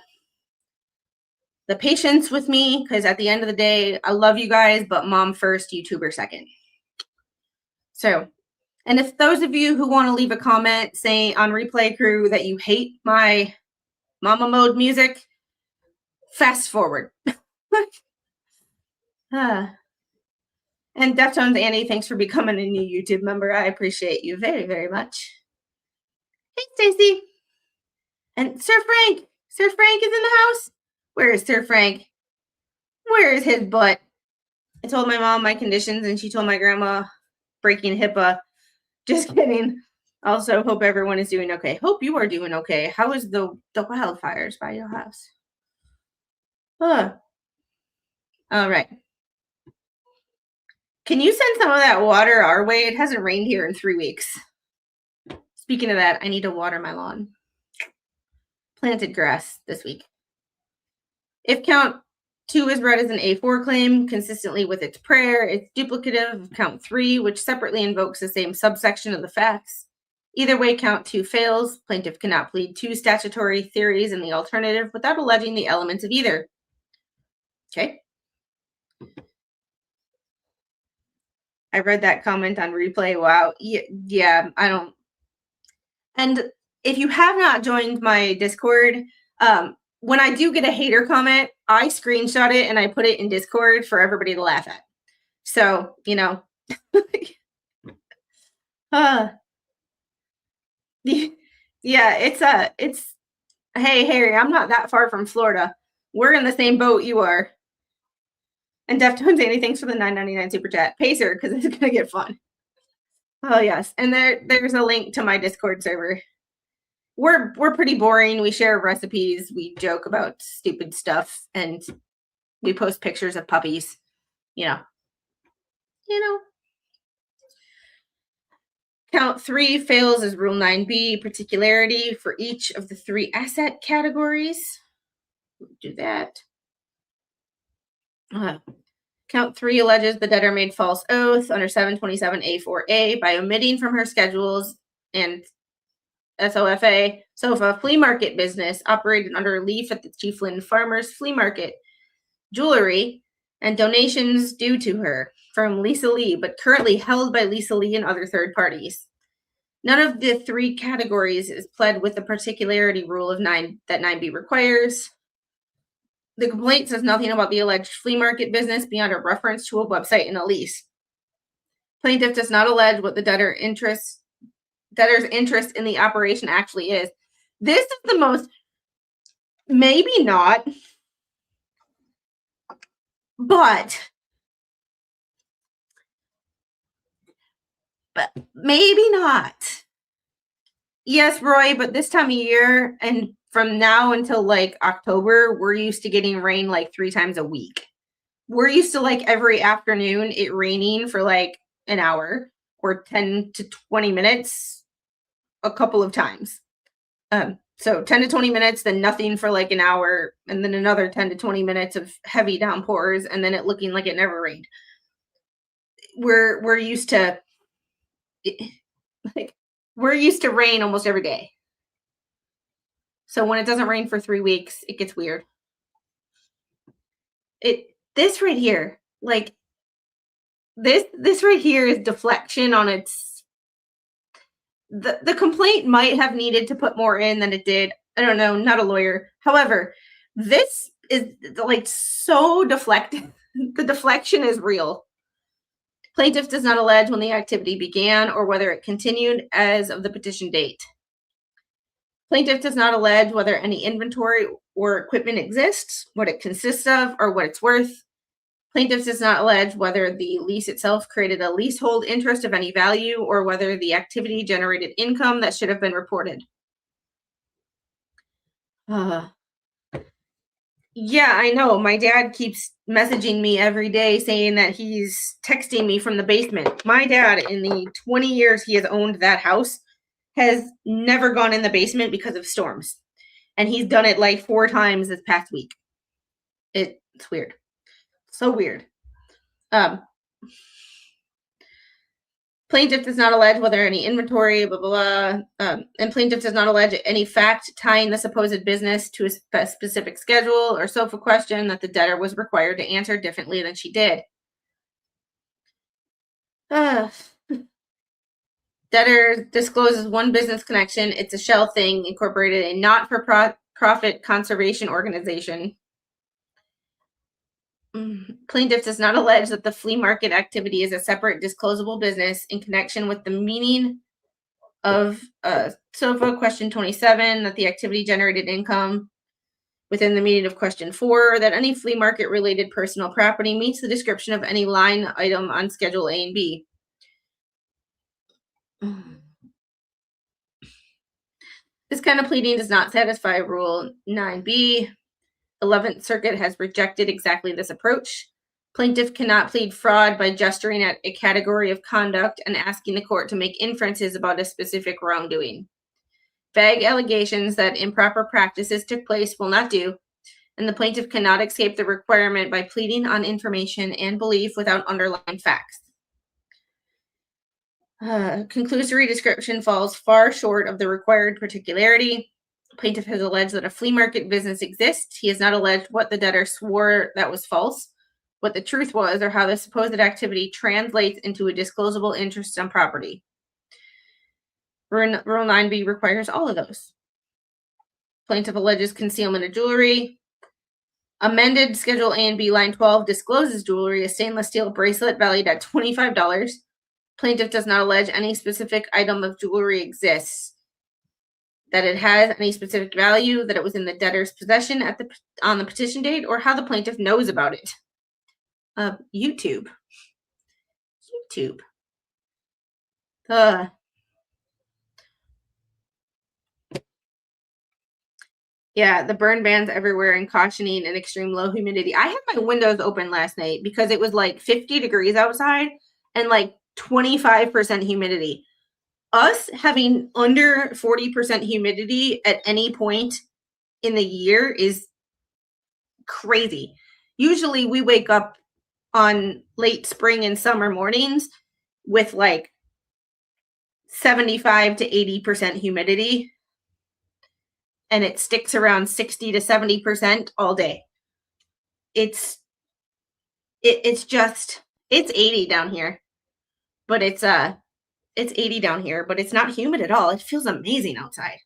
Speaker 2: patience with me, because at the end of the day, I love you guys, but mom first, YouTuber second. So, and if those of you who want to leave a comment saying on Replay Crew that you hate my mama mode music, fast forward. And Deftones Annie, thanks for becoming a new YouTube member. I appreciate you very, very much. Hey, Stacy. And Sir Frank. Sir Frank is in the house. Where is Sir Frank? Where is his butt? I told my mom my conditions, and she told my grandma breaking HIPAA. Just kidding. Also, hope everyone is doing okay. Hope you are doing okay. How is the wildfires by your house? All right. Can you send some of that water our way? It hasn't rained here in 3 weeks. Speaking of that, I need to water my lawn. Planted grass this week. If count 2 is read as an A4 claim, consistently with its prayer, it's duplicative of count 3, which separately invokes the same subsection of the facts. Either way, count 2 fails. Plaintiff cannot plead 2 statutory theories in the alternative without alleging the elements of either. Okay. I read that comment on Replay. Wow. Yeah, I don't. And if you have not joined my Discord, when I do get a hater comment, I screenshot it and I put it in Discord for everybody to laugh at. So, you know. Yeah, it's hey Harry, I'm not that far from Florida. We're in the same boat you are. And Deftones Annie, thanks for the $9.99 super chat. Pacer, because it's gonna get fun. Oh yes, and there's a link to my Discord server. We're pretty boring. We share recipes, we joke about stupid stuff, and we post pictures of puppies. You know. Count 3 fails as Rule 9B, particularity for each of the 3 asset categories. Do that. Count 3 alleges the debtor made false oath under 727A4A by omitting from her schedules and SOFA flea market business operated under relief at the Chiefland Farmers Flea Market, jewelry, and donations due to her from Lisa Lee, but currently held by Lisa Lee and other third parties. None of the 3 categories is pled with the particularity rule of 9 that 9B requires. The complaint says nothing about the alleged flea market business beyond a reference to a website and a lease. Plaintiff does not allege what the debtor's interest in the operation actually is. This is the most, maybe not, but maybe not. Yes, Roy, but this time of year and from now until like October, we're used to getting rain like 3 times a week. We're used to like every afternoon it raining for like an hour or 10 to 20 minutes a couple of times. So 10 to 20 minutes, then nothing for like an hour, and then another 10 to 20 minutes of heavy downpours, and then it looking like it never rained. We're used to we're used to rain almost every day. So when it doesn't rain for 3 weeks, it gets weird. This right here, like this right here is deflection on its. The complaint might have needed to put more in than it did. I don't know, not a lawyer. However, this is like so deflected. The deflection is real. Plaintiff does not allege when the activity began or whether it continued as of the petition date. Plaintiff does not allege whether any inventory or equipment exists, what it consists of, or what it's worth. Plaintiff does not allege whether the lease itself created a leasehold interest of any value or whether the activity generated income that should have been reported. Yeah, I know. My dad keeps messaging me every day saying that he's texting me from the basement. My dad, in the 20 years he has owned that house, has never gone in the basement because of storms. And he's done it like 4 times this past week. It's weird. So weird. Plaintiff does not allege whether any inventory, blah, blah, blah. And plaintiff does not allege any fact tying the supposed business to a specific schedule or SOFA question that the debtor was required to answer differently than she did. Debtor discloses one business connection. It's a shell thing, incorporated a not-for-profit conservation organization. Plaintiff does not allege that the flea market activity is a separate disclosable business in connection with the meaning of SOFA question 27, that the activity generated income within the meaning of question 4, that any flea market related personal property meets the description of any line item on Schedule A and B. This kind of pleading does not satisfy Rule 9B. 11th Circuit has rejected exactly this approach. Plaintiff cannot plead fraud by gesturing at a category of conduct and asking the court to make inferences about a specific wrongdoing. Vague allegations that improper practices took place will not do, and the plaintiff cannot escape the requirement by pleading on information and belief without underlying facts. Conclusory description falls far short of the required particularity. Plaintiff has alleged that a flea market business exists. He has not alleged what the debtor swore that was false, what the truth was, or how the supposed activity translates into a disclosable interest on property. Rule 9B requires all of those. Plaintiff alleges concealment of jewelry. Amended Schedule A and B line 12 discloses jewelry, a stainless steel bracelet valued at $25. Plaintiff does not allege any specific item of jewelry exists, that it has any specific value, that it was in the debtor's possession on the petition date, or how the plaintiff knows about it. YouTube. Yeah, the burn bans everywhere and cautioning an extreme low humidity. I had my windows open last night because it was like 50 degrees outside and like 25% humidity. us having under 40% humidity at any point in the year is crazy. Usually we wake up on late spring and summer mornings with like 75 to 80% humidity, and it sticks around 60 to 70% all day. It's 80 down here, but it's 80 down here, but it's not humid at all. It feels amazing outside.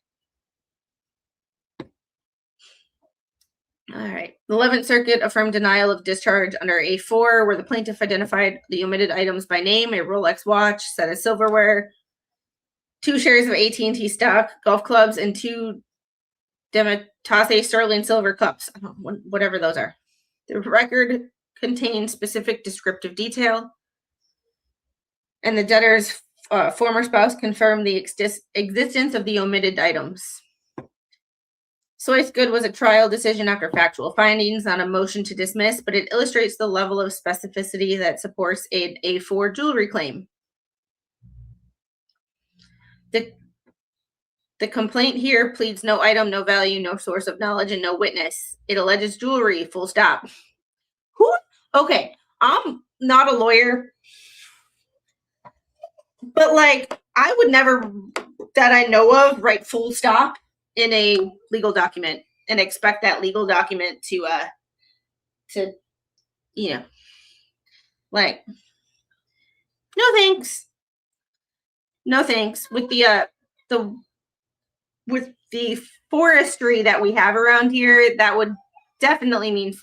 Speaker 2: All right. The 11th Circuit affirmed denial of discharge under A4, where the plaintiff identified the omitted items by name: a Rolex watch, set of silverware, 2 shares of AT&T stock, golf clubs, and 2 Demetase sterling silver cups. I don't know, whatever those are. The record contains specific descriptive detail, and the debtor's former spouse confirmed the existence of the omitted items. Soyce Good was a trial decision after factual findings, not a motion to dismiss, but it illustrates the level of specificity that supports an A4 jewelry claim. The complaint here pleads no item, no value, no source of knowledge, and no witness. It alleges jewelry, full stop. Okay, I'm not a lawyer, but like, I would never, that I know of, write full stop in a legal document and expect that legal document to you know, like, no thanks. No thanks. With the forestry that we have around here, that would definitely mean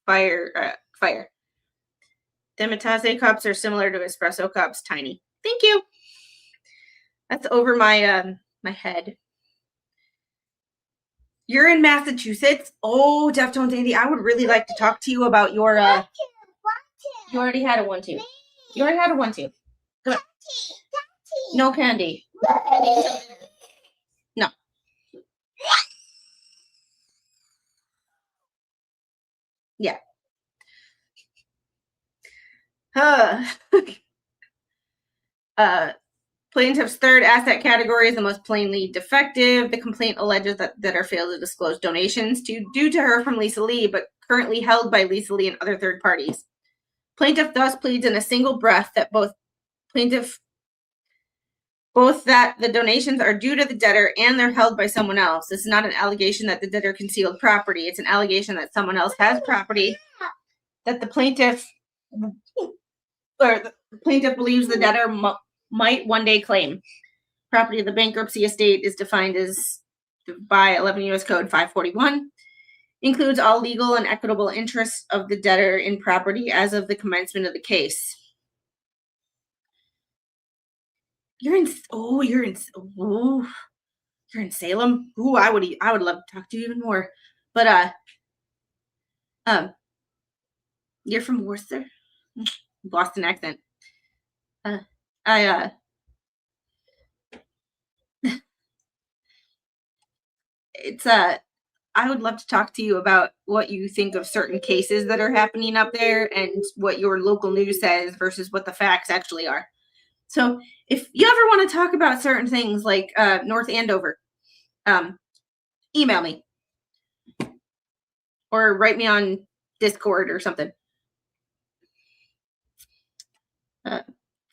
Speaker 2: fire. Demetase cups are similar to espresso cups, tiny. Thank you. That's over my my head. You're in Massachusetts? Oh, Deftones Andy, I would really like to talk to you about your You already had a 1-2. You already had a 1-2. Good. No candy. No. Yeah. Plaintiff's third asset category is the most plainly defective. The complaint alleges that debtor failed to disclose donations due to her from Lisa Lee, but currently held by Lisa Lee and other third parties. Plaintiff thus pleads in a single breath that both that the donations are due to the debtor and they're held by someone else. This is not an allegation that the debtor concealed property. It's an allegation that someone else has property that the plaintiff believes the debtor might one day claim. Property of the bankruptcy estate is defined as by 11 U.S. Code 541. Includes all legal and equitable interests of the debtor in property as of the commencement of the case. You're in Salem. Ooh, I would love to talk to you even more. But you're from Worcester? Boston accent. I would love to talk to you about what you think of certain cases that are happening up there and what your local news says versus what the facts actually are. So if you ever want to talk about certain things like North Andover, email me or write me on Discord or something.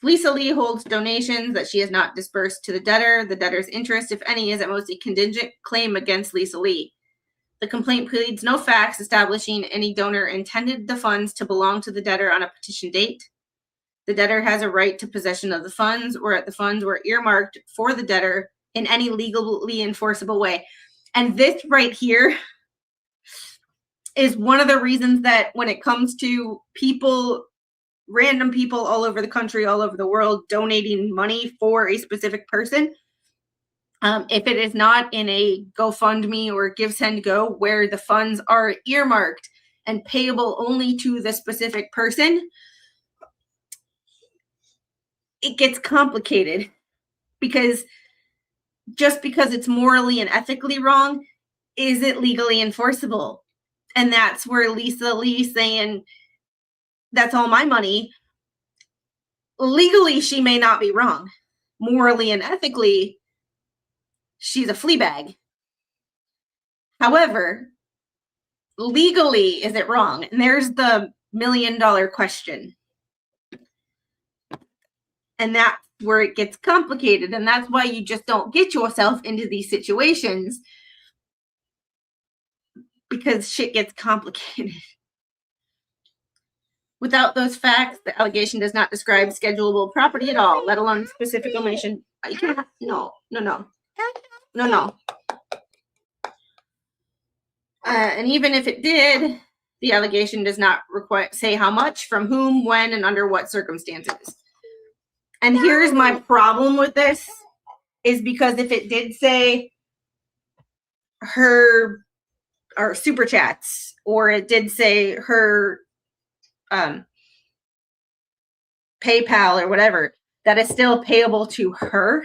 Speaker 2: Lisa Lee holds donations that she has not disbursed to the debtor. The debtor's interest, if any, is at most a contingent claim against Lisa Lee. The complaint pleads no facts establishing any donor intended the funds to belong to the debtor on a petition date. The debtor has a right to possession of the funds or that the funds were earmarked for the debtor in any legally enforceable way. And this right here is one of the reasons that when it comes to random people all over the country, all over the world, donating money for a specific person, if it is not in a GoFundMe or GiveSendGo where the funds are earmarked and payable only to the specific person, it gets complicated because just because it's morally and ethically wrong, is it legally enforceable? And that's where Lisa Lee saying, that's all my money. Legally, she may not be wrong. morally and ethically, she's a flea bag. However, legally, is it wrong? And there's the million-dollar question. And that's where it gets complicated. And that's why you just don't get yourself into these situations, because shit gets complicated. Without those facts, the allegation does not describe schedulable property at all, let alone specific omission. No. And even if it did, the allegation does not say how much, from whom, when, and under what circumstances. And here's my problem with this, is because if it did say her or super chats, or it did say her PayPal or whatever, that is still payable to her.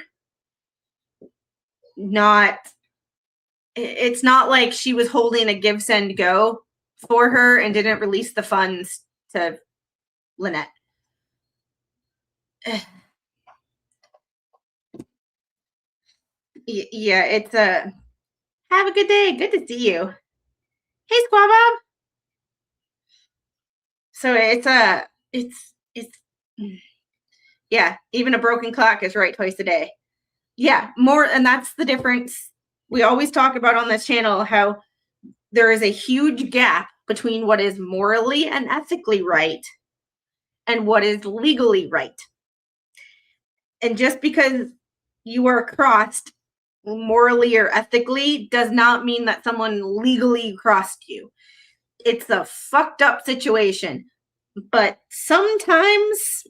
Speaker 2: It's not like she was holding a give, send, go for her and didn't release the funds to Lynette. Yeah, it's a have a good day. Good to see you. Hey, Squaw Bob. So yeah, even a broken clock is right twice a day. Yeah, and that's the difference. We always talk about on this channel how there is a huge gap between what is morally and ethically right and what is legally right. And just because you are crossed morally or ethically does not mean that someone legally crossed you. It's a fucked up situation. But sometimes,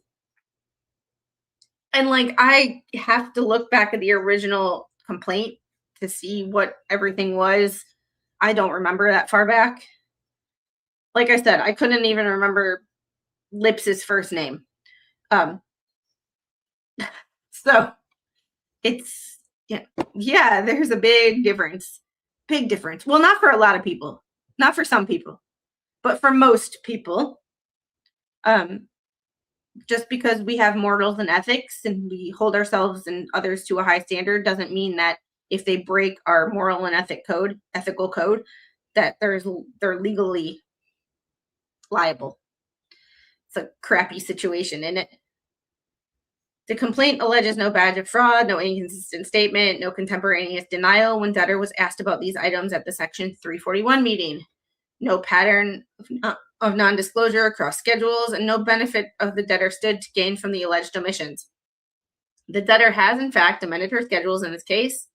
Speaker 2: and like, I have to look back at the original complaint to see what everything was. I don't remember that far back. Like I said, I couldn't even remember Lips's first name. So it's, yeah, there's a big difference. Big difference. Well, not for a lot of people. Not for some people. But for most people, just because we have morals and ethics and we hold ourselves and others to a high standard doesn't mean that if they break our moral and ethical code, that they're legally liable. It's a crappy situation, isn't it? The complaint alleges no badge of fraud, no inconsistent statement, no contemporaneous denial when debtor was asked about these items at the Section 341 meeting, no pattern of non-disclosure across schedules, and no benefit of the debtor stood to gain from the alleged omissions. The debtor has, in fact, amended her schedules in this case,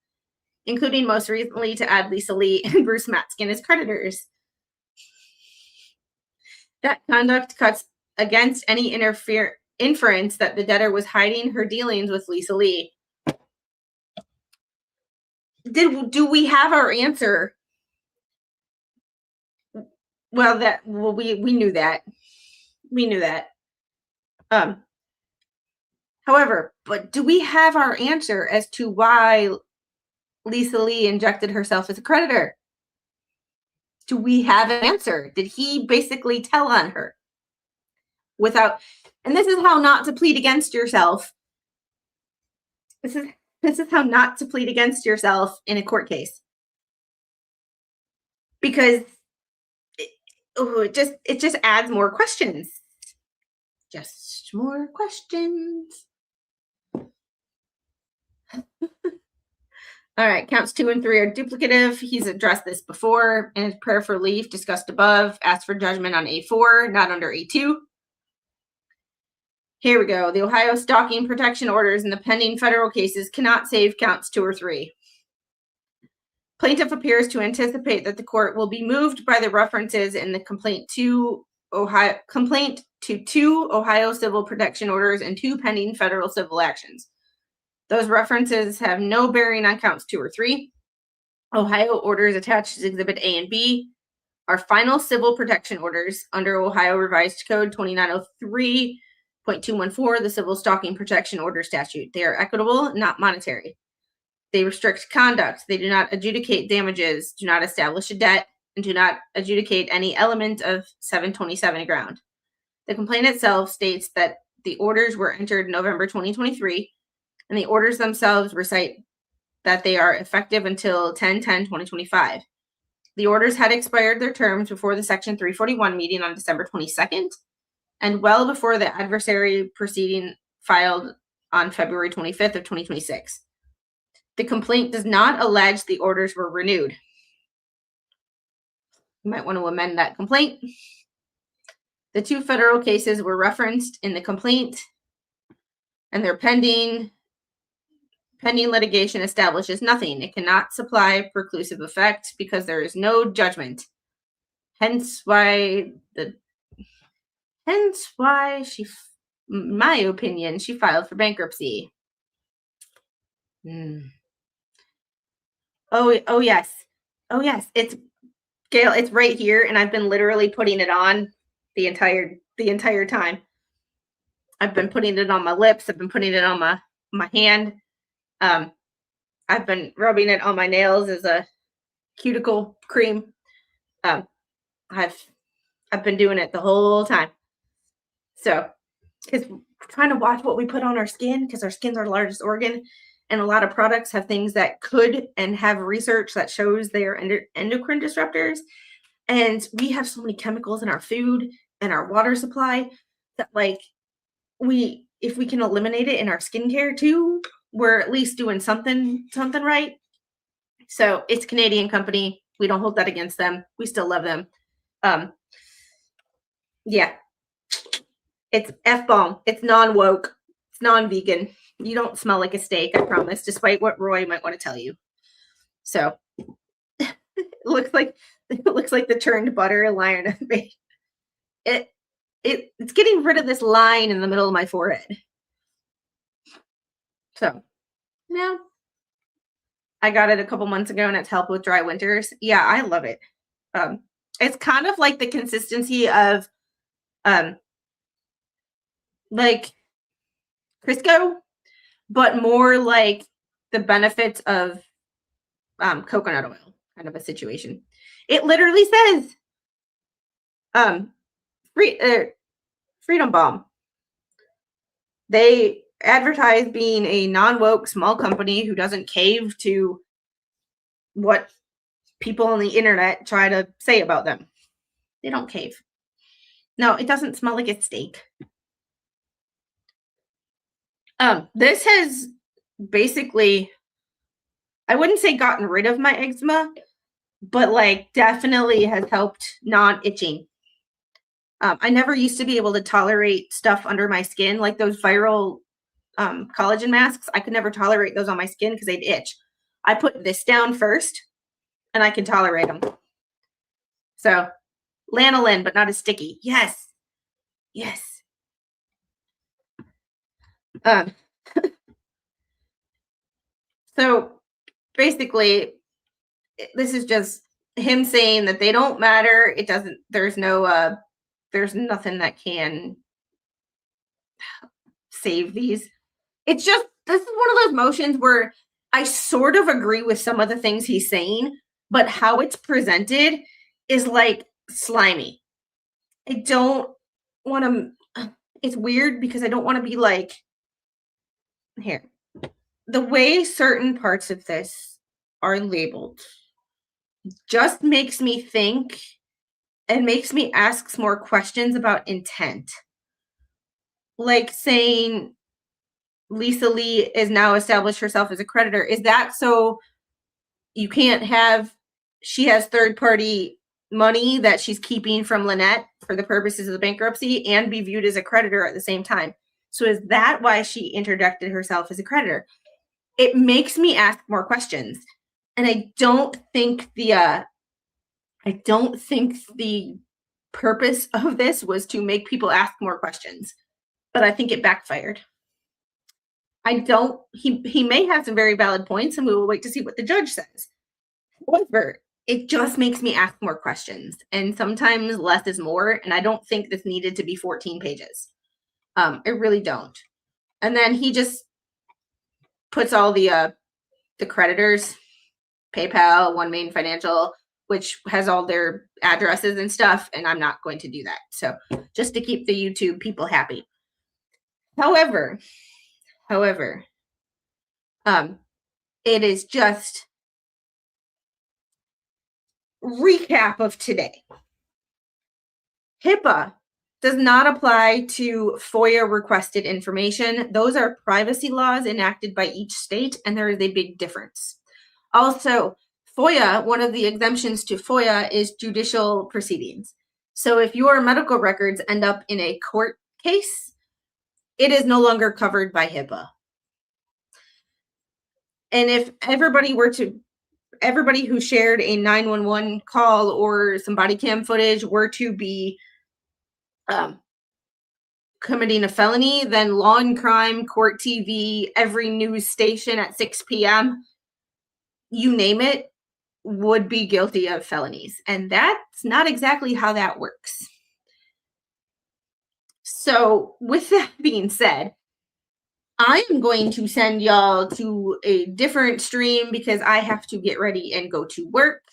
Speaker 2: including most recently to add Lisa Lee and Bruce Matskin as creditors. That conduct cuts against any inference that the debtor was hiding her dealings with Lisa Lee. Do we have our answer? Well, we knew that. We knew that. However, but do we have our answer as to why Lisa Lee injected herself as a creditor? Do we have an answer? Did he basically tell on her? And this is how not to plead against yourself. This is how not to plead against yourself in a court case. Because it just adds more questions. Just more questions. All right, counts 2 and 3 are duplicative. He's addressed this before in his prayer for relief discussed above. Asked for judgment on A4, not under A2. Here we go. The Ohio stalking protection orders in the pending federal cases cannot save counts 2 or 3. Plaintiff appears to anticipate that the court will be moved by the references in the complaint to 2 Ohio civil protection orders and 2 pending federal civil actions. Those references have no bearing on counts 2 or 3. Ohio orders attached as Exhibit A and B are final civil protection orders under Ohio Revised Code 2903.214, the Civil Stalking Protection Order Statute. They are equitable, not monetary. They restrict conduct. They do not adjudicate damages, do not establish a debt, and do not adjudicate any element of 727 ground. The complaint itself states that the orders were entered November 2023, and the orders themselves recite that they are effective until 10/10/2025. The orders had expired their terms before the Section 341 meeting on December 22nd, and well before the adversary proceeding filed on February 25th of 2026. The complaint does not allege the orders were renewed. You might want to amend that complaint. The 2 federal cases were referenced in the complaint, and their pending litigation establishes nothing. It cannot supply preclusive effect because there is no judgment. Hence why she, in my opinion, she filed for bankruptcy. Oh yes. It's Gail, it's right here, and I've been literally putting it on the entire time. I've been putting it on my lips. I've been putting it on my hand. I've been rubbing it on my nails as a cuticle cream. I've been doing it the whole time. So, because we're trying to watch what we put on our skin, because our skin's our largest organ, and a lot of products have things that could and have research that shows they are endocrine disruptors. And we have so many chemicals in our food and our water supply that, like, if we can eliminate it in our skincare too, we're at least doing something right. So it's a Canadian company. We don't hold that against them. We still love them. Yeah. It's F-bomb. It's non-woke. It's non-vegan. You don't smell like a steak, I promise, despite what Roy might want to tell you. So it looks like the churned butter line. It's getting rid of this line in the middle of my forehead. So now I got it a couple months ago, and it's helped with dry winters. Yeah, I love it. It's kind of like the consistency of like Crisco, but more like the benefits of coconut oil kind of a situation. It literally says Freedom Bomb. They advertise being a non-woke small company who doesn't cave to what people on the internet try to say about them. They don't cave. No, it doesn't smell like a steak. This has basically, I wouldn't say gotten rid of my eczema, but like definitely has helped non-itching. I never used to be able to tolerate stuff under my skin, like those viral collagen masks. I could never tolerate those on my skin because they'd itch. I put this down first, and I can tolerate them. So, lanolin, but not as sticky. Yes. So basically, this is just him saying that they don't matter. It doesn't. There's nothing that can save these. It's just, this is one of those motions where I sort of agree with some of the things he's saying, but how it's presented is like slimy. I don't want to, it's weird because I don't want to be like, here. The way certain parts of this are labeled just makes me think and makes me ask more questions about intent. Like saying Lisa Lee is now established herself as a creditor. Is that so you can't have, she has third-party money that she's keeping from Lynette for the purposes of the bankruptcy and be viewed as a creditor at the same time? So is that why she interjected herself as a creditor? It makes me ask more questions. And I don't think the purpose of this was to make people ask more questions, but I think it backfired. He may have some very valid points, and we will wait to see what the judge says. However, it just makes me ask more questions, and sometimes less is more, and I don't think this needed to be 14 pages. I really don't. And then he just puts all the creditors, PayPal, One Main Financial, which has all their addresses and stuff, and I'm not going to do that. So just to keep the YouTube people happy. However, It is just recap of today. HIPAA does not apply to FOIA requested information. Those are privacy laws enacted by each state, and there is a big difference. Also, FOIA, one of the exemptions to FOIA is judicial proceedings. So if your medical records end up in a court case, it is no longer covered by HIPAA. And if everybody who shared a 911 call or some body cam footage were to be committing a felony, then Law and Crime, Court TV, every news station at 6 p.m., you name it, would be guilty of felonies. And that's not exactly how that works. So with that being said, I am going to send y'all to a different stream because I have to get ready and go to work.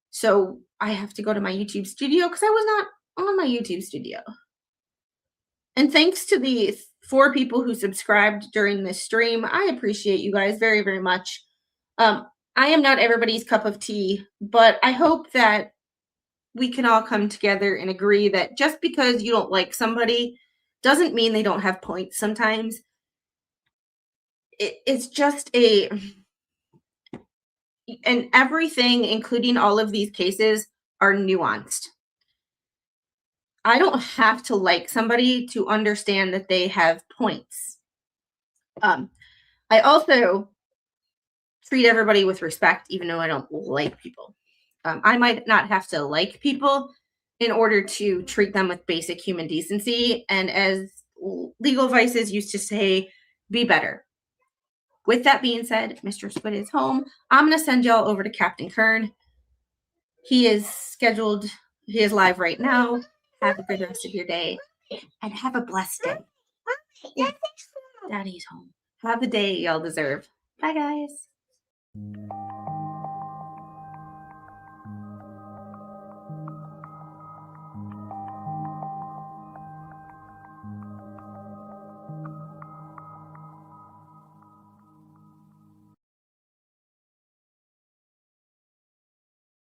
Speaker 2: So I have to go to my YouTube studio because I was not on my YouTube studio. And thanks to the 4 people who subscribed during this stream. I appreciate you guys very, very much. I am not everybody's cup of tea, but I hope that we can all come together and agree that just because you don't like somebody doesn't mean they don't have points sometimes. It's just and everything, including all of these cases, are nuanced. I don't have to like somebody to understand that they have points. I also treat everybody with respect, even though I don't like people. I might not have to like people in order to treat them with basic human decency. And as legal vices used to say, be better. With that being said, Mr. Squid is home. I'm going to send y'all over to Captain Kern. He is scheduled. He is live right now. Have a good rest of your day and have a blessed day. Yeah. Daddy's home. Have the day y'all deserve. Bye, guys.